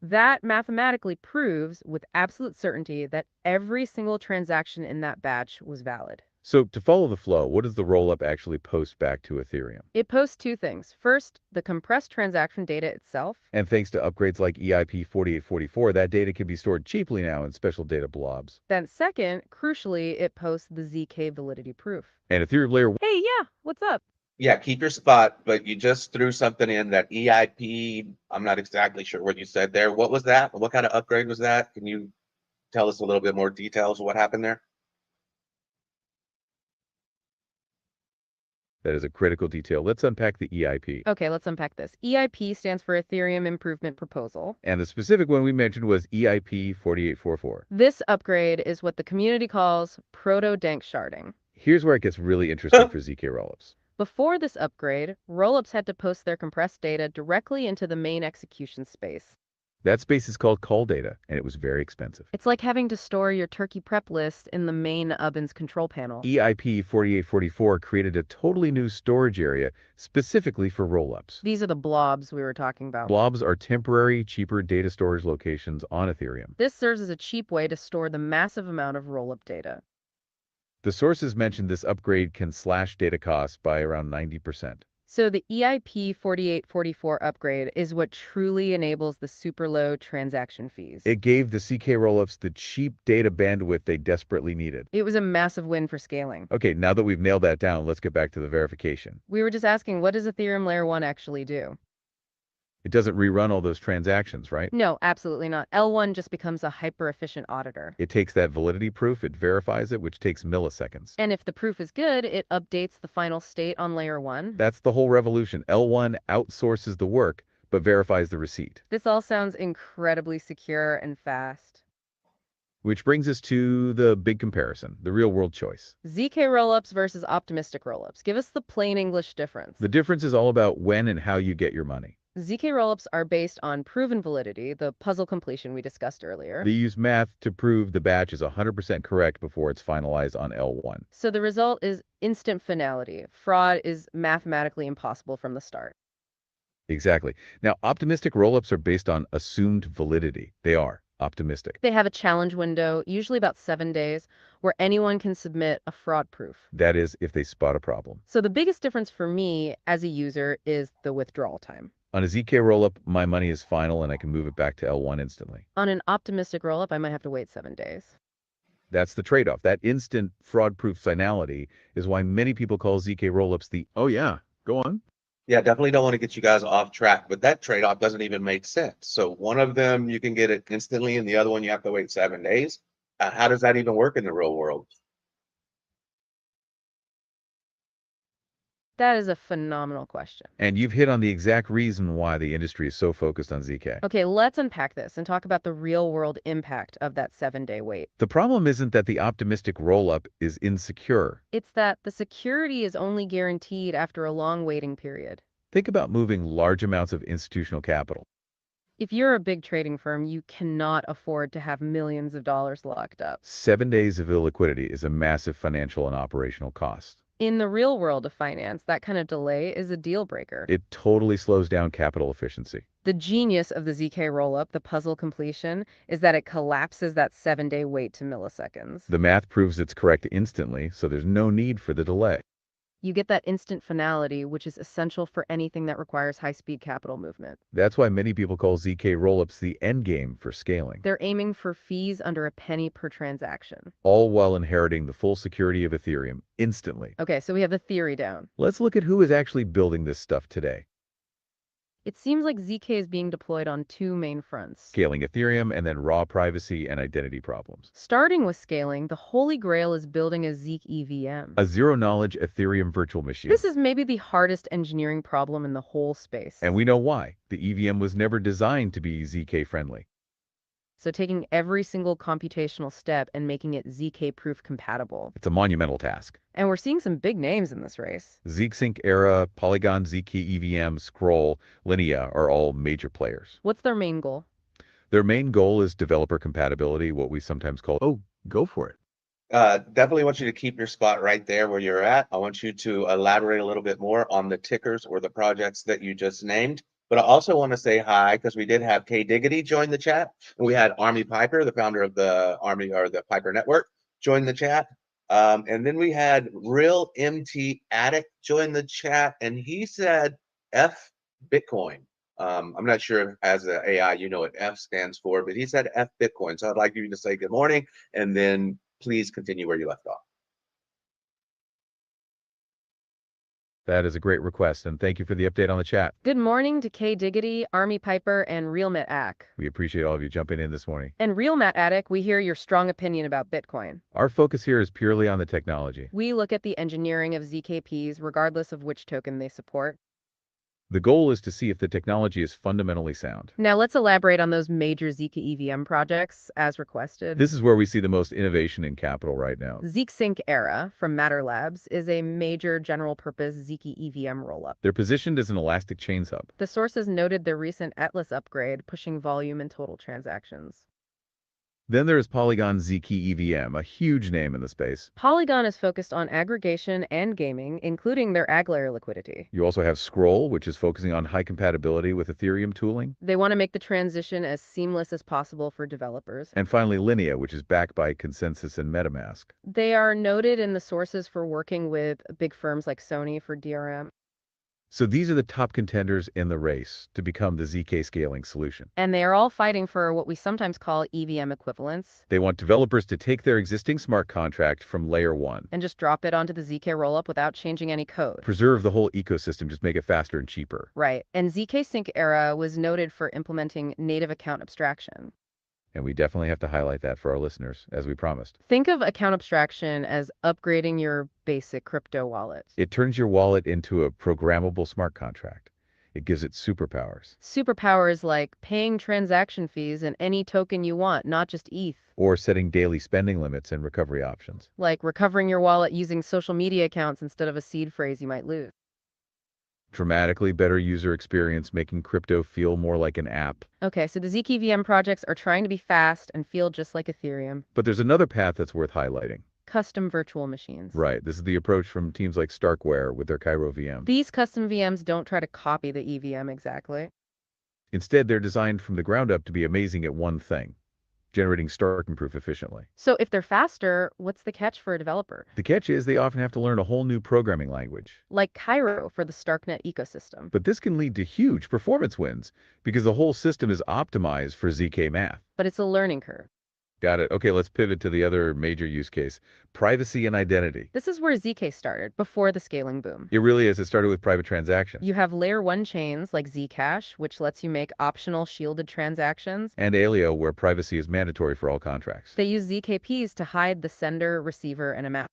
That mathematically proves with absolute certainty that every single transaction in that batch was valid. So to follow the flow, what does the rollup actually post back to Ethereum? It posts two things. First, the compressed transaction data itself. And thanks to upgrades like EIP 4844, that data can be stored cheaply now in special data blobs. Then second, crucially, it posts the ZK validity proof. And Ethereum Layer 1, Hey, yeah, what's up? Yeah, keep your spot, but you just threw something in that EIP. I'm not exactly sure what you said there. What was that? What kind of upgrade was that? Can you tell us a little bit more details of what happened there? that is a critical detail. Let's unpack the EIP. Okay, let's unpack this. EIP stands for Ethereum Improvement Proposal. And the specific one we mentioned was EIP 4844. This upgrade is what the community calls proto-dank sharding. Here's where it gets really interesting for ZK-Rollups. Before this upgrade, rollups had to post their compressed data directly into the main execution space. That space is called call data, and it was very expensive. It's like having to store your turkey prep list in the main oven's control panel. EIP 4844 created a totally new storage area specifically for rollups. These are the blobs we were talking about. Blobs are temporary, cheaper data storage locations on Ethereum. This serves as a cheap way to store the massive amount of rollup data. The sources mentioned this upgrade can slash data costs by around 90%. So the EIP 4844 upgrade is what truly enables the super low transaction fees. It gave the ZK-Rollups the cheap data bandwidth they desperately needed. It was a massive win for scaling. Okay, now that we've nailed that down, let's get back to the verification. We were just asking, what does Ethereum Layer 1 actually do? It doesn't rerun all those transactions, right? No, absolutely not. L1 just becomes a hyper-efficient auditor. It takes that validity proof, it verifies it, which takes milliseconds. And if the proof is good, it updates the final state on Layer 1. That's the whole revolution. L1 outsources the work, but verifies the receipt. This all sounds incredibly secure and fast. Which brings us to the big comparison, the real-world choice. ZK-Rollups versus optimistic rollups. Give us the plain English difference. The difference is all about when and how you get your money. ZK-Rollups are based on proven validity, the puzzle completion we discussed earlier. They use math to prove the batch is 100% correct before it's finalized on L1. So the result is instant finality. Fraud is mathematically impossible from the start. Exactly. Now, optimistic rollups are based on assumed validity. They are optimistic. They have a challenge window, usually about 7 days, where anyone can submit a fraud proof. That is, if they spot a problem. So the biggest difference for me as a user is the withdrawal time. On a ZK rollup, my money is final and I can move it back to L1 instantly. On an optimistic rollup, I might have to wait 7 days. That's the trade-off. That instant fraud-proof finality is why many people call ZK rollups the, oh yeah, go on. Yeah, definitely don't want to get you guys off track, but that trade-off doesn't even make sense. So one of them, you can get it instantly, and the other one, you have to wait 7 days. How does that even work in the real world? That is a phenomenal question. And you've hit on the exact reason why the industry is so focused on ZK. Okay, let's unpack this and talk about the real-world impact of that 7-day wait. The problem isn't that the optimistic rollup is insecure. It's that the security is only guaranteed after a long waiting period. Think about moving large amounts of institutional capital. If you're a big trading firm, you cannot afford to have millions of dollars locked up. 7 days of illiquidity is a massive financial and operational cost. In the real world of finance, that kind of delay is a deal breaker. It totally slows down capital efficiency. The genius of the ZK rollup, the puzzle completion, is that it collapses that 7-day wait to milliseconds. The math proves it's correct instantly, so there's no need for the delay. You get that instant finality, which is essential for anything that requires high-speed capital movement. That's why many people call ZK rollups the endgame for scaling, They're aiming for fees under a penny per transaction. all while inheriting the full security of Ethereum instantly. Okay, so we have the theory down. Let's look at who is actually building this stuff today. It seems like ZK is being deployed on 2 main fronts. Scaling Ethereum and then raw privacy and identity problems. Starting with scaling, the holy grail is building a Zeek EVM. A zero-knowledge Ethereum virtual machine. This is maybe the hardest engineering problem in the whole space. And we know why. The EVM was never designed to be ZK-friendly. So taking every single computational step and making it ZK-proof compatible. It's a monumental task. And we're seeing some big names in this race. ZK-Sync Era, Polygon ZK EVM, Scroll, Linea are all major players. What's their main goal? Their main goal is developer compatibility, what we sometimes call, oh, go for it. Definitely want you to keep your spot right there where you're at. I want you to elaborate a little bit more on the tickers or the projects that you just named. But I also want to say hi because we did have K Diggity join the chat. And we had Army Piper, the founder of the Army or the Piper Network, join the chat. And then we had Real MT Addict join the chat, and he said F Bitcoin. I'm not sure as an AI you know what F stands for, but he said F Bitcoin. So I'd like you to say good morning and then please continue where you left off. That is a great request, and thank you for the update on the chat. Good morning to K Diggity, Army Piper, and Real Met Ack. We appreciate all of you jumping in this morning. And Real Matt Attic, we hear your strong opinion about Bitcoin. Our focus here is purely on the technology. We look at the engineering of ZKPs regardless of which token they support. The goal is to see if the technology is fundamentally sound. Now let's elaborate on those major ZK EVM projects as requested. This is where we see the most innovation in capital right now. ZK-Sync Era from Matter Labs is a major general-purpose ZK EVM rollup. They're positioned as an elastic chains hub. The sources noted their recent Atlas upgrade, pushing volume and total transactions. Then there is Polygon ZK-EVM, a huge name in the space. Polygon is focused on aggregation and gaming, including their ag layer liquidity. You also have Scroll, which is focusing on high compatibility with Ethereum tooling. They want to make the transition as seamless as possible for developers. And finally, Linea, which is backed by Consensus and MetaMask. They are noted in the sources for working with big firms like Sony for DRM. So these are the top contenders in the race to become the ZK scaling solution. And they are all fighting for what we sometimes call EVM equivalence They want developers to take their existing smart contract from layer 1, and just drop it onto the ZK-Rollup without changing any code. preserve the whole ecosystem, just make it faster and cheaper. Right. And ZK-Sync era was noted for implementing native account abstraction. And we definitely have to highlight that for our listeners, as we promised. Think of account abstraction as upgrading your basic crypto wallet. It turns your wallet into a programmable smart contract. It gives it superpowers. Superpowers like paying transaction fees in any token you want, not just ETH. Or setting daily spending limits and recovery options. Like recovering your wallet using social media accounts instead of a seed phrase you might lose. Dramatically better user experience, making crypto feel more like an app. Okay, so the ZKVM projects are trying to be fast and feel just like Ethereum. But there's another path that's worth highlighting. Custom virtual machines. Right, this is the approach from teams like Starkware with their Cairo VM. These custom VMs don't try to copy the EVM exactly. Instead, they're designed from the ground up to be amazing at one thing: generating Starknet proof efficiently. So if they're faster, what's the catch for a developer? The catch is they often have to learn a whole new programming language. Like Cairo for the Starknet ecosystem. But this can lead to huge performance wins because the whole system is optimized for ZK math. But it's a learning curve. Got it. Okay, let's pivot to the other major use case: privacy and identity. This is where ZK started, before the scaling boom. It really is. It started with private transactions. You have layer 1 chains like Zcash, which lets you make optional shielded transactions. And Alio, where privacy is mandatory for all contracts. They use ZKPs to hide the sender, receiver, and amount.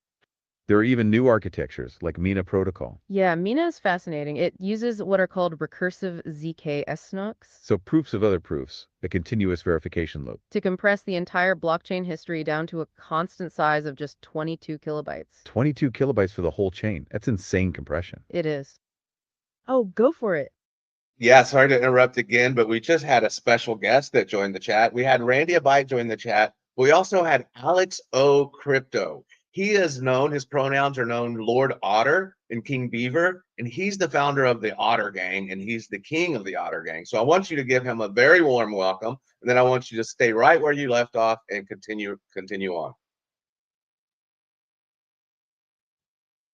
There are even new architectures like Mina protocol. Yeah, Mina is fascinating. It uses what are called recursive zkSyncs So proofs of other proofs, a continuous verification loop. to compress the entire blockchain history down to a constant size of just 22 kilobytes. 22 kilobytes for the whole chain. That's insane compression. It is. Oh, go for it. Yeah, sorry to interrupt again, but we just had a special guest that joined the chat. We had Randy Abite join the chat. We also had Alex O Crypto. He is known, his pronouns are known Lord Otter and King Beaver, and he's the founder of the Otter Gang, and he's the king of the Otter Gang. So I want you to give him a very warm welcome, and then I want you to stay right where you left off and continue on.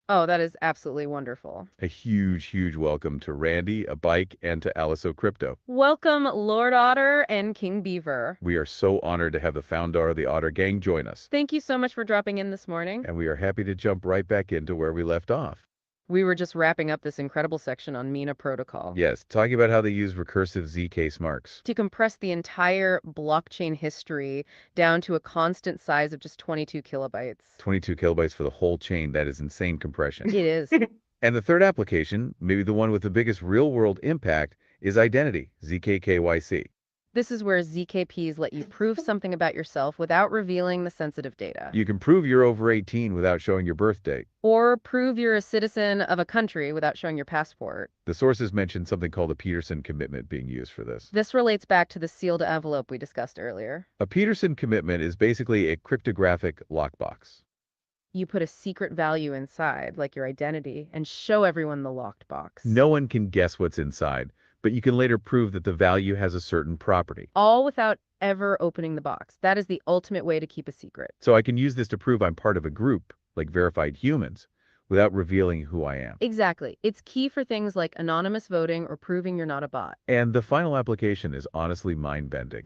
Oh, that is absolutely wonderful. A huge, huge welcome to Randy, a bike, and to Aliso Crypto. Welcome, Lord Otter and King Beaver. We are so honored to have the founder of the Otter Gang join us. Thank you so much for dropping in this morning. And we are happy to jump right back into where we left off. We were just wrapping up this incredible section on Mina protocol. Yes, talking about how they use recursive ZK smarts. To compress the entire blockchain history down to a constant size of just 22 kilobytes. 22 kilobytes for the whole chain. That is insane compression. It is. And the third application, maybe the one with the biggest real-world impact, is identity, ZK-KYC. This is where ZKPs let you prove something about yourself without revealing the sensitive data. You can prove you're over 18 without showing your birth date. Or prove you're a citizen of a country without showing your passport. The sources mentioned something called a Peterson commitment being used for this. This relates back to the sealed envelope we discussed earlier. A Peterson commitment is basically a cryptographic lockbox. You put a secret value inside, like your identity, and show everyone the locked box. No one can guess what's inside, but you can later prove that the value has a certain property. All without ever opening the box. That is the ultimate way to keep a secret. So I can use this to prove I'm part of a group, like verified humans, without revealing who I am. Exactly. It's key for things like anonymous voting or proving you're not a bot. And the final application is honestly mind-bending.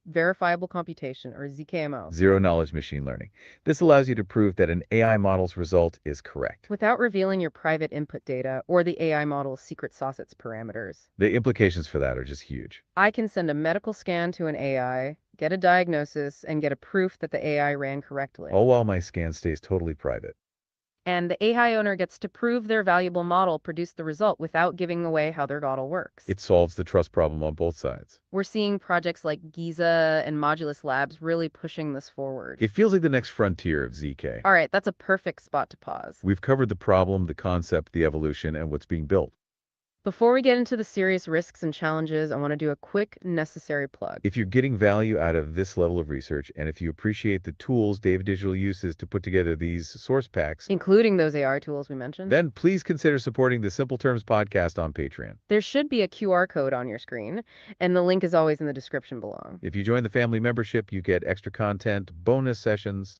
Verifiable computation, or ZKMO. Zero-knowledge machine learning. This allows you to prove that an AI model's result is correct. Without revealing your private input data or the AI model's secret sauce its parameters. The implications for that are just huge. I can send a medical scan to an AI, get a diagnosis, and get a proof that the AI ran correctly. All while my scan stays totally private. And the AI owner gets to prove their valuable model produced the result without giving away how their model works. It solves the trust problem on both sides. We're seeing projects like Giza and Modulus Labs really pushing this forward. It feels like the next frontier of ZK. All right, that's a perfect spot to pause. We've covered the problem, the concept, the evolution, and what's being built. Before we get into the serious risks and challenges, I want to do a quick necessary plug. If you're getting value out of this level of research, and if you appreciate the tools David Digital uses to put together these source packs, Including those AI tools we mentioned, then please consider supporting the Simple Terms podcast on Patreon. there should be a QR code on your screen, and the link is always in the description below. If you join the family membership, you get extra content, bonus sessions.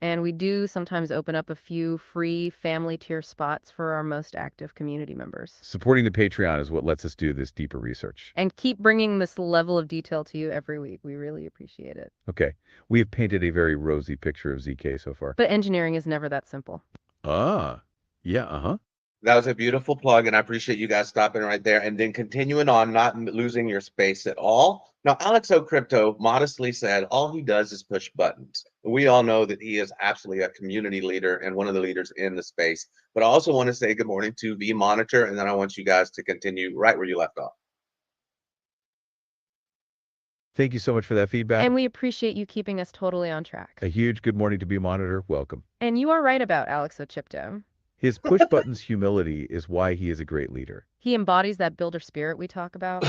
And we do sometimes open up a few free family tier spots for our most active community members. Supporting the Patreon is what lets us do this deeper research. And keep bringing this level of detail to you every week. We really appreciate it. Okay, we have painted a very rosy picture of ZK so far. But engineering is never that simple. Yeah. That was a beautiful plug, and I appreciate you guys stopping right there and then continuing on, not losing your space at all. Now, Alex O'Crypto modestly said all he does is push buttons. We all know that he is absolutely a community leader and one of the leaders in the space. But I also want to say good morning to V Monitor, and then I want you guys to continue right where you left off. Thank you so much for that feedback. And we appreciate you keeping us totally on track. A huge good morning to B Monitor. Welcome. And you are right about Alex O'Crypto. His push buttons humility is why he is a great leader. He embodies that builder spirit we talk about,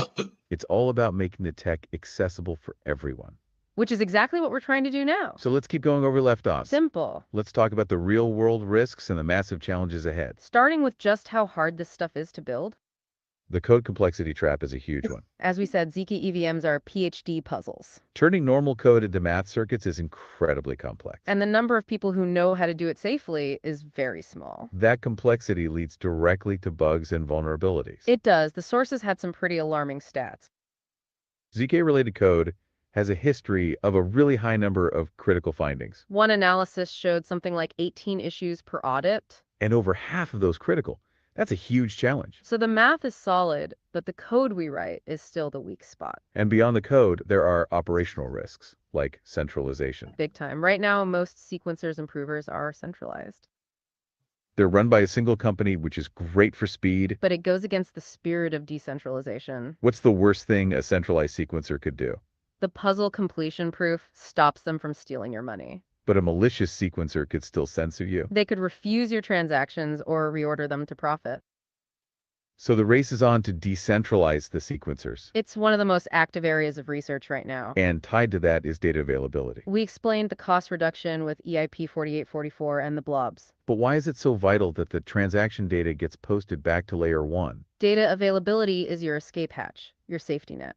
It's all about making the tech accessible for everyone. which is exactly what we're trying to do now. So let's keep going over left offs. Simple. Let's talk about the real world risks and the massive challenges ahead. Starting with just how hard this stuff is to build. The code complexity trap is a huge one. As we said, ZK EVMs are PhD puzzles. Turning normal code into math circuits is incredibly complex. And the number of people who know how to do it safely is very small. That complexity leads directly to bugs and vulnerabilities. It does. The sources had some pretty alarming stats. ZK-related code has a history of a really high number of critical findings, One analysis showed something like 18 issues per audit. and over half of those critical. That's a huge challenge. So the math is solid, but the code we write is still the weak spot. And beyond the code, there are operational risks, like centralization. Big time. Right now, most sequencers and provers are centralized. They're run by a single company, which is great for speed. But it goes against the spirit of decentralization. What's the worst thing a centralized sequencer could do? The puzzle completion proof stops them from stealing your money. But a malicious sequencer could still censor you. They could refuse your transactions or reorder them to profit. So the race is on to decentralize the sequencers. It's one of the most active areas of research right now. And tied to that is data availability. We explained the cost reduction with EIP 4844 and the blobs. But why is it so vital that the transaction data gets posted back to layer 1? Data availability is your escape hatch, your safety net.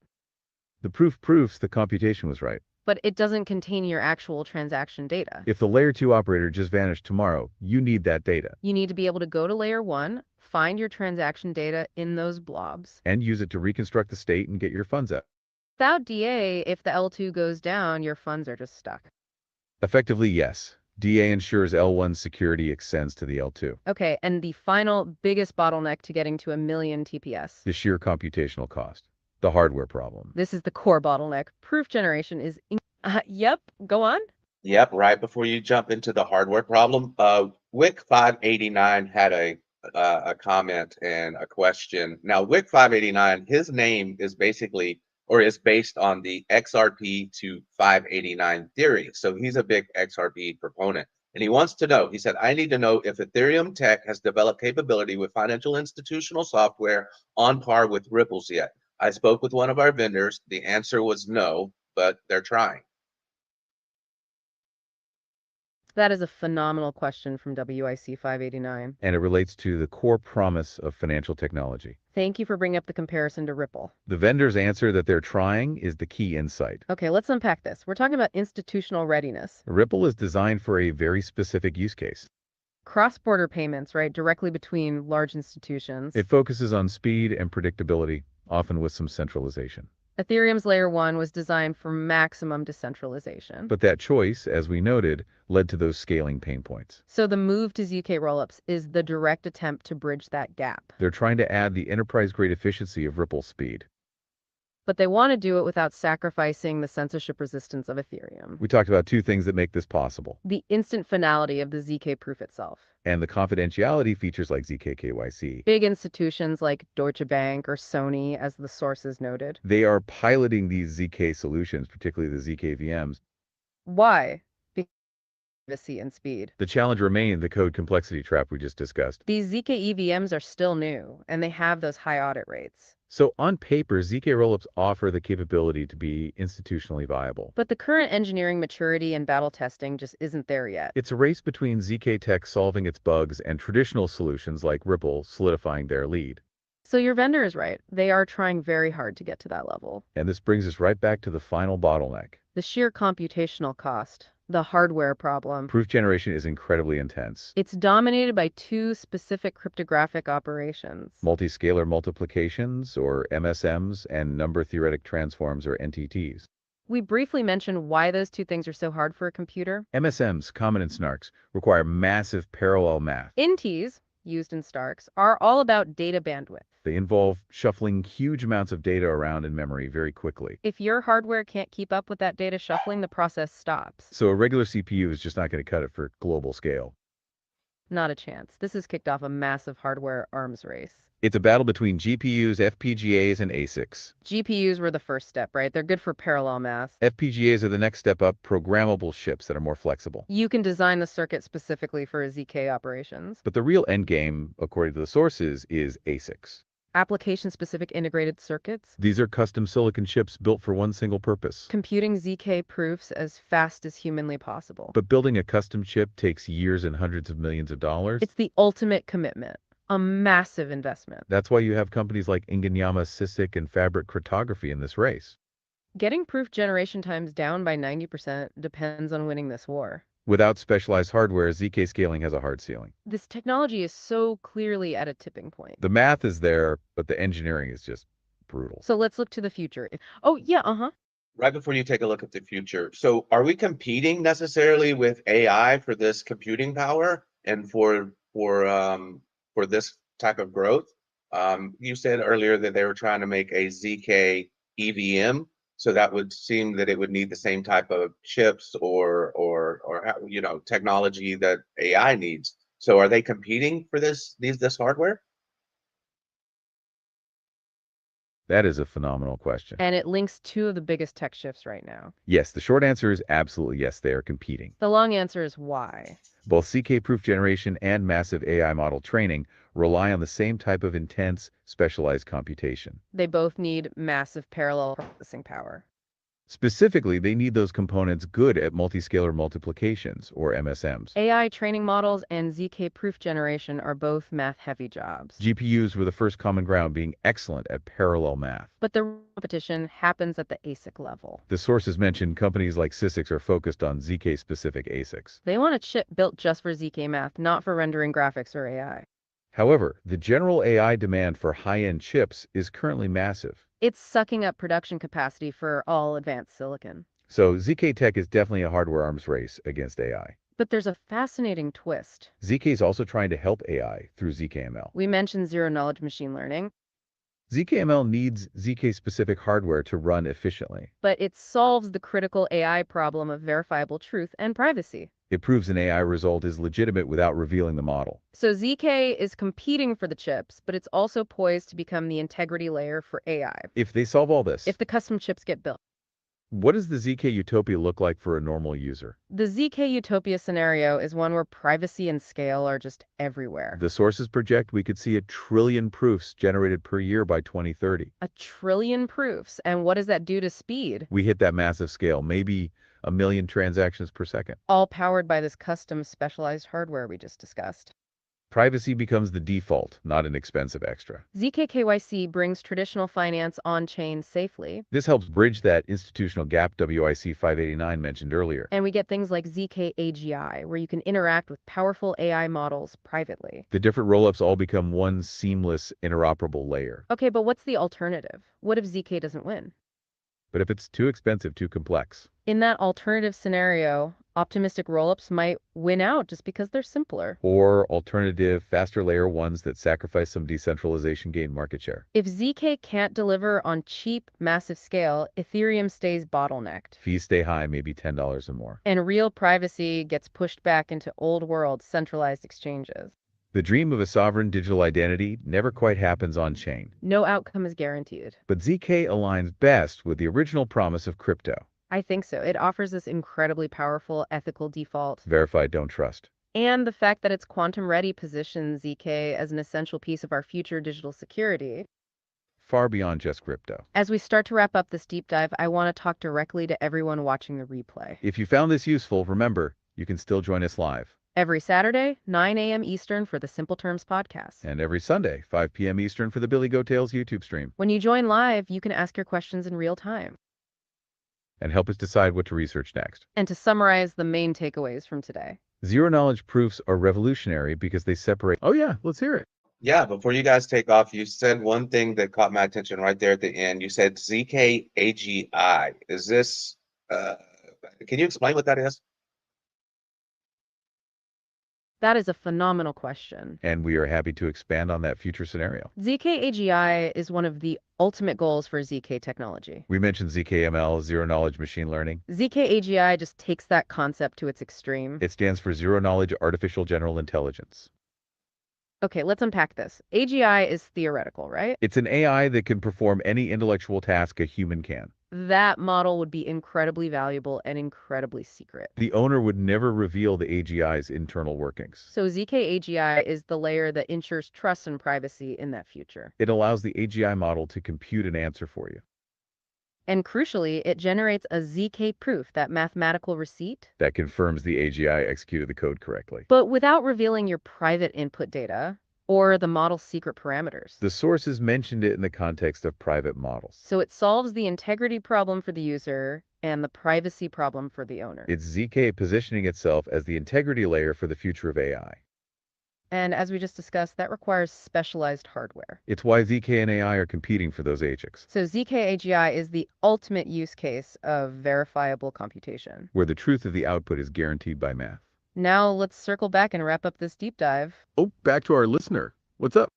The proof proves the computation was right. But it doesn't contain your actual transaction data. If the layer 2 operator just vanished tomorrow, you need that data. You need to be able to go to layer 1, find your transaction data in those blobs. And use it to reconstruct the state and get your funds out. Without DA, if the L2 goes down, your funds are just stuck. Effectively, yes. DA ensures L1 security extends to the L2. Okay, and the final biggest bottleneck to getting to 1 million TPS. The sheer computational cost. The hardware problem. This is the core bottleneck. Proof generation is... Yep, go on. Yep, right before you jump into the hardware problem, Wick 589 had a comment and a question. Now, Wick 589, his name is basically, or is based on the XRP to 589 theory. So he's a big XRP proponent. And he wants to know, he said, I need to know if Ethereum Tech has developed capability with financial institutional software on par with Ripple's yet. I spoke with one of our vendors. The answer was no, but they're trying. That is a phenomenal question from WIC 589. And it relates to the core promise of financial technology. Thank you for bringing up the comparison to Ripple. The vendor's answer that they're trying is the key insight. Okay, let's unpack this. We're talking about institutional readiness. Ripple is designed for a very specific use case. Cross-border payments, right, directly between large institutions. It focuses on speed and predictability, often with some centralization. Ethereum's layer 1 was designed for maximum decentralization. But that choice, as we noted, led to those scaling pain points. So the move to ZK-Rollups is the direct attempt to bridge that gap. They're trying to add the enterprise-grade efficiency of Ripple's speed. But they want to do it without sacrificing the censorship resistance of Ethereum. We talked about two things that make this possible. The instant finality of the ZK proof itself. And the confidentiality features like ZK-KYC. Big institutions like Deutsche Bank or Sony, as the sources noted. They are piloting these ZK solutions, particularly the ZK VMs. Why? privacy and speed. The challenge remained the code complexity trap we just discussed. These ZK EVMs are still new, and they have those high audit rates. So on paper, ZK-Rollups offer the capability to be institutionally viable. But the current engineering maturity and battle testing just isn't there yet. It's a race between ZK tech solving its bugs and traditional solutions like Ripple solidifying their lead. So your vendor is right. They are trying very hard to get to that level. And this brings us right back to the final bottleneck. The sheer computational cost, the hardware problem. Proof generation is incredibly intense. It's dominated by two specific cryptographic operations. Multiscalar multiplications, or MSMs, and number theoretic transforms, or NTTs. We briefly mentioned why those two things are so hard for a computer. MSMs, common in snarks, require massive parallel math. NTs, used in Starks, are all about data bandwidth. They involve shuffling huge amounts of data around in memory very quickly. If your hardware can't keep up with that data shuffling, the process stops. So a regular CPU is just not going to cut it for global scale. Not a chance. This has kicked off a massive hardware arms race. It's a battle between GPUs, FPGAs, and ASICs. GPUs were the first step, right? They're good for parallel math. FPGAs are the next step up, programmable chips that are more flexible. You can design the circuit specifically for ZK operations. But the real endgame, according to the sources, is ASICs. Application-specific integrated circuits. These are custom silicon chips built for one single purpose. Computing ZK proofs as fast as humanly possible. But building a custom chip takes years and hundreds of millions of dollars. It's the ultimate commitment. A massive investment. That's why you have companies like Ingeniama, CISIC, and Fabric Cryptography in this race. Getting proof generation times down by 90% depends on winning this war. Without specialized hardware, ZK scaling has a hard ceiling. This technology is so clearly at a tipping point. The math is there, but the engineering is just brutal. So let's look to the future. Oh, yeah, Right before you take a look at the future, so are we competing necessarily with AI for this computing power and for this type of growth? You said earlier that they were trying to make a ZK EVM, so that would seem that it would need the same type of chips or technology that AI needs. So are they competing for this hardware? That is a phenomenal question. And it links two of the biggest tech shifts right now. Yes, the short answer is absolutely yes, they are competing. The long answer is why. Both ZK proof generation and massive AI model training rely on the same type of intense, specialized computation. They both need massive parallel processing power. Specifically, they need those components good at multiscalar multiplications, or MSMs. AI training models and ZK proof generation are both math-heavy jobs. GPUs were the first common ground, being excellent at parallel math. But the competition happens at the ASIC level. The sources mentioned companies like CISIC are focused on ZK-specific ASICs. They want a chip built just for ZK math, not for rendering graphics or AI. However, the general AI demand for high-end chips is currently massive. It's sucking up production capacity for all advanced silicon. So ZK tech is definitely a hardware arms race against AI. But there's a fascinating twist. ZK is also trying to help AI through ZKML. We mentioned zero-knowledge machine learning, ZKML needs ZK-specific hardware to run efficiently. but it solves the critical AI problem of verifiable truth and privacy. It proves an AI result is legitimate without revealing the model. So ZK is competing for the chips, but it's also poised to become the integrity layer for AI. If they solve all this, If the custom chips get built. what does the ZK utopia look like for a normal user? The ZK utopia scenario is one where privacy and scale are just everywhere. The sources project we could see 1 trillion proofs generated per year by 2030. 1 trillion proofs. And what does that do to speed? We hit that massive scale, maybe 1 million transactions per second. All powered by this custom specialized hardware we just discussed. Privacy becomes the default, not an expensive extra. ZK KYC brings traditional finance on-chain safely. This helps bridge that institutional gap WIC 589 mentioned earlier. And we get things like ZK AGI, where you can interact with powerful AI models privately. The different rollups all become one seamless, interoperable layer. Okay, but what's the alternative? What if ZK doesn't win? But if it's too expensive, too complex, In that alternative scenario, optimistic rollups might win out just because they're simpler. or alternative, faster layer ones that sacrifice some decentralization gain market share. If ZK can't deliver on cheap, massive scale, Ethereum stays bottlenecked. Fees stay high, maybe $10 or more. And real privacy gets pushed back into old world centralized exchanges. The dream of a sovereign digital identity never quite happens on chain. No outcome is guaranteed. But ZK aligns best with the original promise of crypto. I think so. It offers this incredibly powerful ethical default. Verify, don't trust. And the fact that it's quantum ready positions ZK as an essential piece of our future digital security. Far beyond just crypto. As we start to wrap up this deep dive, I want to talk directly to everyone watching the replay. If you found this useful, remember, you can still join us live. Every Saturday, 9 a.m. Eastern for the Simple Terms podcast. And every Sunday, 5 p.m. Eastern for the Billy Goat Tales YouTube stream. When you join live, you can ask your questions in real time. And help us decide what to research next. And to summarize the main takeaways from today. Zero-knowledge proofs are revolutionary because they separate... Oh yeah, let's hear it. Yeah, before you guys take off, you said one thing that caught my attention right there at the end. You said ZK-AGI. Is this, can you explain what that is? That is a phenomenal question. And we are happy to expand on that future scenario. ZK-AGI is one of the ultimate goals for ZK technology. We mentioned ZKML, zero-knowledge machine learning. ZK-AGI just takes that concept to its extreme. It stands for zero-knowledge artificial general intelligence. Okay, let's unpack this. AGI is theoretical, right? It's an AI that can perform any intellectual task a human can. That model would be incredibly valuable and incredibly secret. The owner would never reveal the AGI's internal workings. So ZK-AGI is the layer that ensures trust and privacy in that future. It allows the AGI model to compute an answer for you. And crucially, it generates a ZK proof, that mathematical receipt, That confirms the AGI executed the code correctly. but without revealing your private input data or the model's secret parameters. The sources mentioned it in the context of private models. So it solves the integrity problem for the user and the privacy problem for the owner. It's ZK positioning itself as the integrity layer for the future of AI. And as we just discussed, that requires specialized hardware. It's why ZK and AI are competing for those AGIs, So ZK-AGI is the ultimate use case of verifiable computation. where the truth of the output is guaranteed by math. Now let's circle back and wrap up this deep dive. Oh, back to our listener. What's up?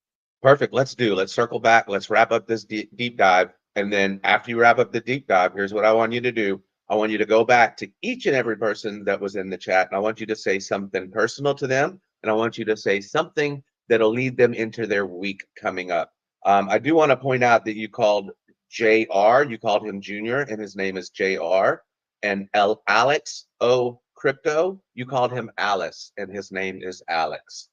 Perfect. Let's circle back. Let's wrap up this deep dive. And then after you wrap up the deep dive, here's what I want you to do. I want you to go back to each and every person that was in the chat. And I want you to say something personal to them. And I want you to say something that'll lead them into their week coming up. I do want to point out that you called JR, you called him Junior, and his name is JR. And Alex O Crypto, you called him Alice, and his name is Alex.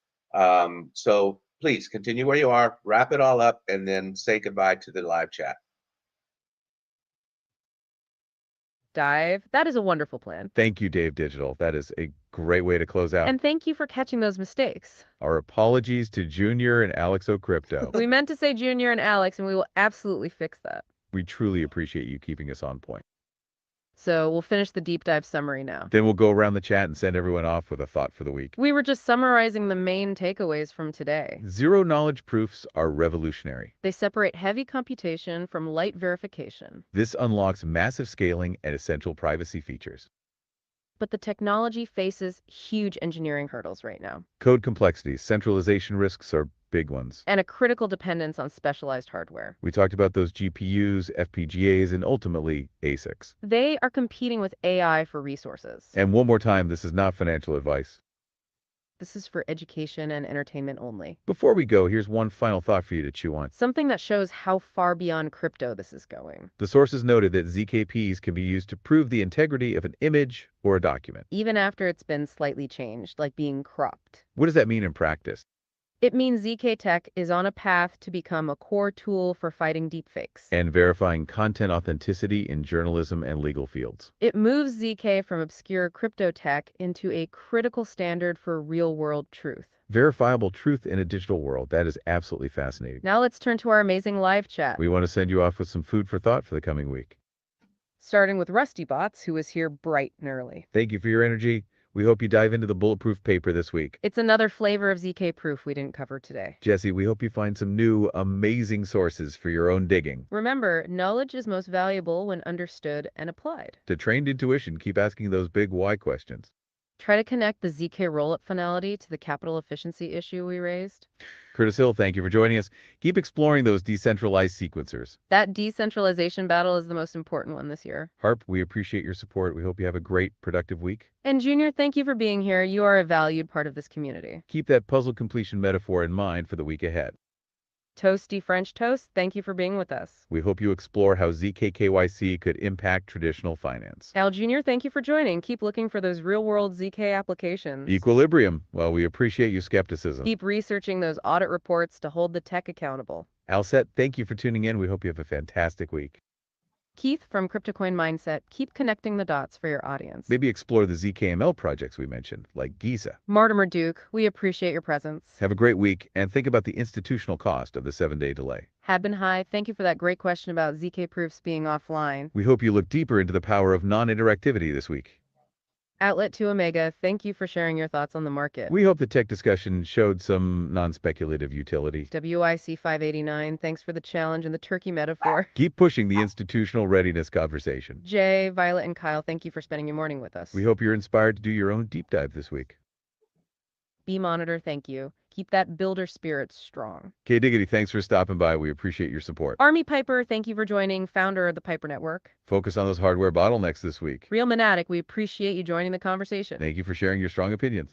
So please continue where you are, wrap it all up, and then say goodbye to the live chat. Dive. That is a wonderful plan. Thank you, Dave Digital. That is a great way to close out. And thank you for catching those mistakes. Our apologies to Junior and Alex O Crypto. We meant to say Junior and Alex, and we will absolutely fix that. We truly appreciate you keeping us on point. So we'll finish the deep dive summary now. Then we'll go around the chat and send everyone off with a thought for the week. We were just summarizing the main takeaways from today. Zero-knowledge proofs are revolutionary. They separate heavy computation from light verification. This unlocks massive scaling and essential privacy features. But the technology faces huge engineering hurdles right now, Code complexities, centralization risks are big ones. and a critical dependence on specialized hardware. We talked about those GPUs, FPGAs, and ultimately ASICs. They are competing with AI for resources. And one more time, this is not financial advice. This is for education and entertainment only. Before we go, here's one final thought for you to chew on. Something that shows how far beyond crypto this is going. The sources noted that ZKPs can be used to prove the integrity of an image or a document. Even after it's been slightly changed, like being cropped. What does that mean in practice? It means ZK Tech is on a path to become a core tool for fighting deepfakes. And verifying content authenticity in journalism and legal fields. It moves ZK from obscure crypto tech into a critical standard for real-world truth. Verifiable truth in a digital world. That is absolutely fascinating. Now let's turn to our amazing live chat. We want to send you off with some food for thought for the coming week. Starting with Rusty Bots, who is here bright and early. Thank you for your energy. We hope you dive into the bulletproof paper this week. It's another flavor of ZK proof we didn't cover today. Jesse, we hope you find some new, amazing sources for your own digging. Remember, knowledge is most valuable when understood and applied. To trained intuition, keep asking those big why questions. Try to connect the ZK-Rollup finality to the capital efficiency issue we raised. Curtis Hill, thank you for joining us. Keep exploring those decentralized sequencers. That decentralization battle is the most important one this year. Harp, we appreciate your support. We hope you have a great, productive week. And Junior, thank you for being here. You are a valued part of this community. Keep that puzzle completion metaphor in mind for the week ahead. Toasty French Toast, thank you for being with us. We hope you explore how ZK-KYC could impact traditional finance. Al Jr., thank you for joining. Keep looking for those real-world ZK applications. Equilibrium. Well, we appreciate your skepticism. Keep researching those audit reports to hold the tech accountable. Alset, thank you for tuning in. We hope you have a fantastic week. Keith from CryptoCoin Mindset, keep connecting the dots for your audience. Maybe explore the ZKML projects we mentioned, like Giza. Mortimer Duke, we appreciate your presence. Have a great week, and think about the institutional cost of the 7-day delay. Hadbin High, thank you for that great question about ZK proofs being offline. We hope you look deeper into the power of non-interactivity this week. Outlet to Omega, thank you for sharing your thoughts on the market. We hope the tech discussion showed some non-speculative utility. WIC 589, thanks for the challenge and the turkey metaphor. Keep pushing the institutional readiness conversation. Jay, Violet, and Kyle, thank you for spending your morning with us. We hope you're inspired to do your own deep dive this week. B Monitor, thank you. Keep that builder spirit strong. K Diggity, thanks for stopping by. We appreciate your support. Army Piper, thank you for joining, founder of the Piper Network. Focus on those hardware bottlenecks this week. Real Monatic, we appreciate you joining the conversation. Thank you for sharing your strong opinions.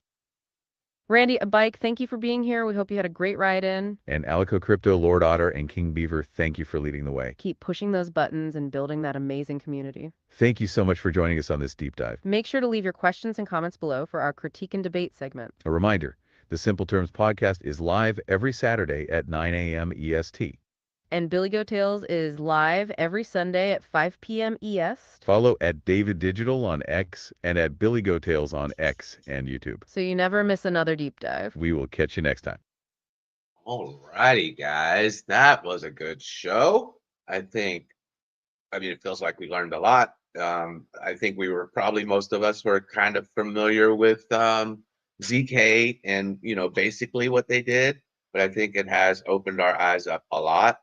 Randy, a bike, thank you for being here. We hope you had a great ride in. And Alico Crypto, Lord Otter, and King Beaver, thank you for leading the way. Keep pushing those buttons and building that amazing community. Thank you so much for joining us on this deep dive. Make sure to leave your questions and comments below for our critique and debate segment. A reminder, the Simple Terms podcast is live every Saturday at 9 a.m. EST. And Billy Goat Tales is live every Sunday at 5 p.m. EST. Follow at David Digital on X and at Billy Goat Tales on X and YouTube. So you never miss another deep dive. We will catch you next time. All righty, guys. That was a good show. I mean, it feels like we learned a lot. I think most of us were kind of familiar with ZK and, basically what they did, but I think it has opened our eyes up a lot.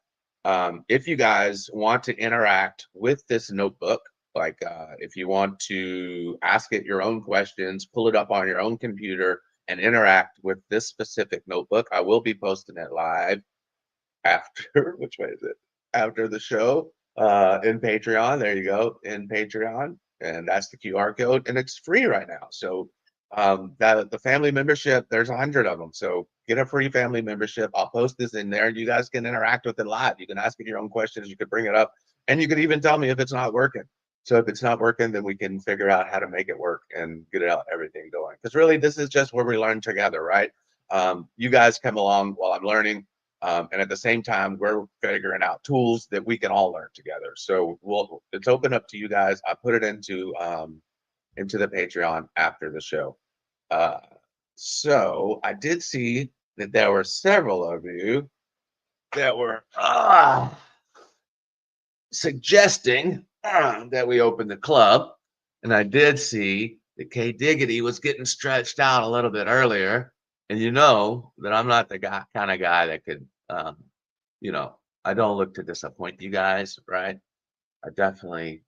If you guys want to interact with this notebook, like if you want to ask it your own questions, pull it up on your own computer and interact with this specific notebook, I will be posting it live after, which way is it? After the show in Patreon. There you go, in Patreon. And that's the QR code, and it's free right now. So the family membership, there's 100 of them. So get a free family membership. I'll post this in there and you guys can interact with it live. You can ask it your own questions. You could bring it up and you could even tell me if it's not working. So if it's not working, then we can figure out how to make it work and get it out, everything going. Because really, this is just where we learn together, right? You guys come along while I'm learning. And at the same time, we're figuring out tools that we can all learn together. So it's open up to you guys. I put it into the Patreon after the show. So I did see that there were several of you that were suggesting that we open the club. And I did see that K Diggity was getting stretched out a little bit earlier. And you know that I'm not the kind of guy that could, I don't look to disappoint you guys, right? I definitely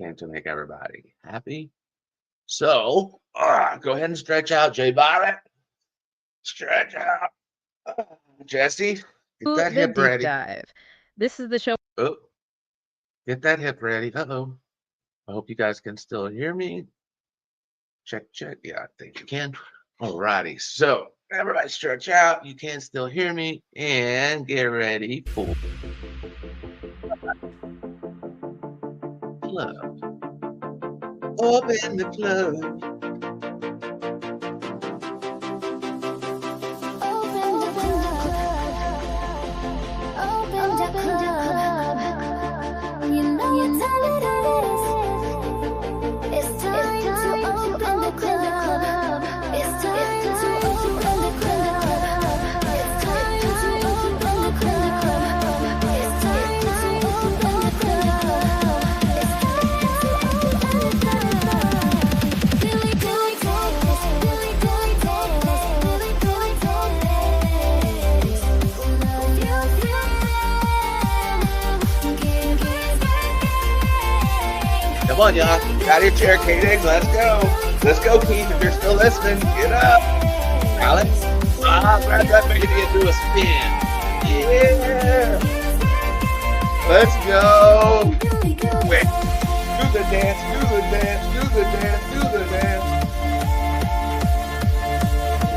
came to make everybody happy. So go ahead and stretch out, Jay Barrett. Stretch out. Jesse, get that hip ready. Dive. This is the show. Oh, get that hip ready. Uh-oh. I hope you guys can still hear me. Check. Yeah, I think you can. All righty. So everybody stretch out. You can still hear me. And get ready for club. Open the club. Come on, y'all. Got your chair, K-Dig. Let's go. Let's go, Keith. If you're still listening, get up. Alex, grab that baby and do a spin. Yeah. Let's go. Quick. Do the dance, do the dance, do the dance, do the dance.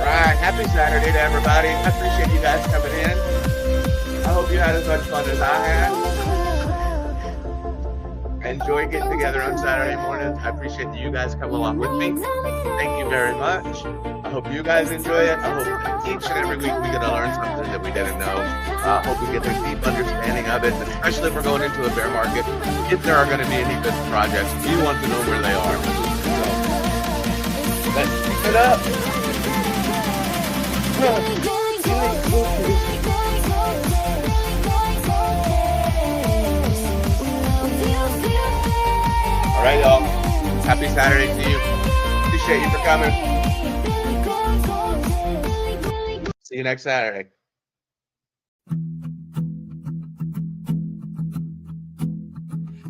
Right. Happy Saturday to everybody. I appreciate you guys coming in. hope you had as much fun as I had. Enjoy getting together on Saturday mornings. I appreciate you guys coming along with me. Thank you very much. I hope you guys enjoy it. I hope that each and every week we get to learn something that we didn't know. I hope we get a deep understanding of it, especially if we're going into a bear market. If there are going to be any good projects, we want to know where they are. So, let's keep it up. All right, y'all. Happy Saturday to you. Appreciate you for coming. See you next Saturday.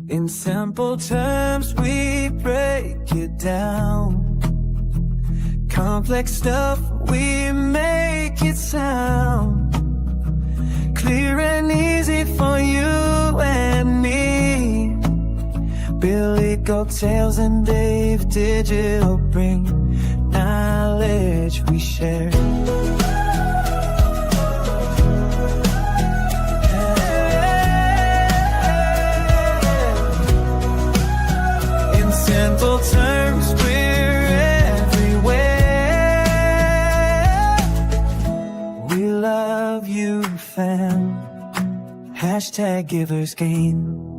In simple terms, we break it down. Complex stuff, we make it sound clear and easy for you and me. Billy Goattails and Dave Digital bring knowledge we share. In simple terms, we're everywhere. We love you, fam. Hashtag givers gain.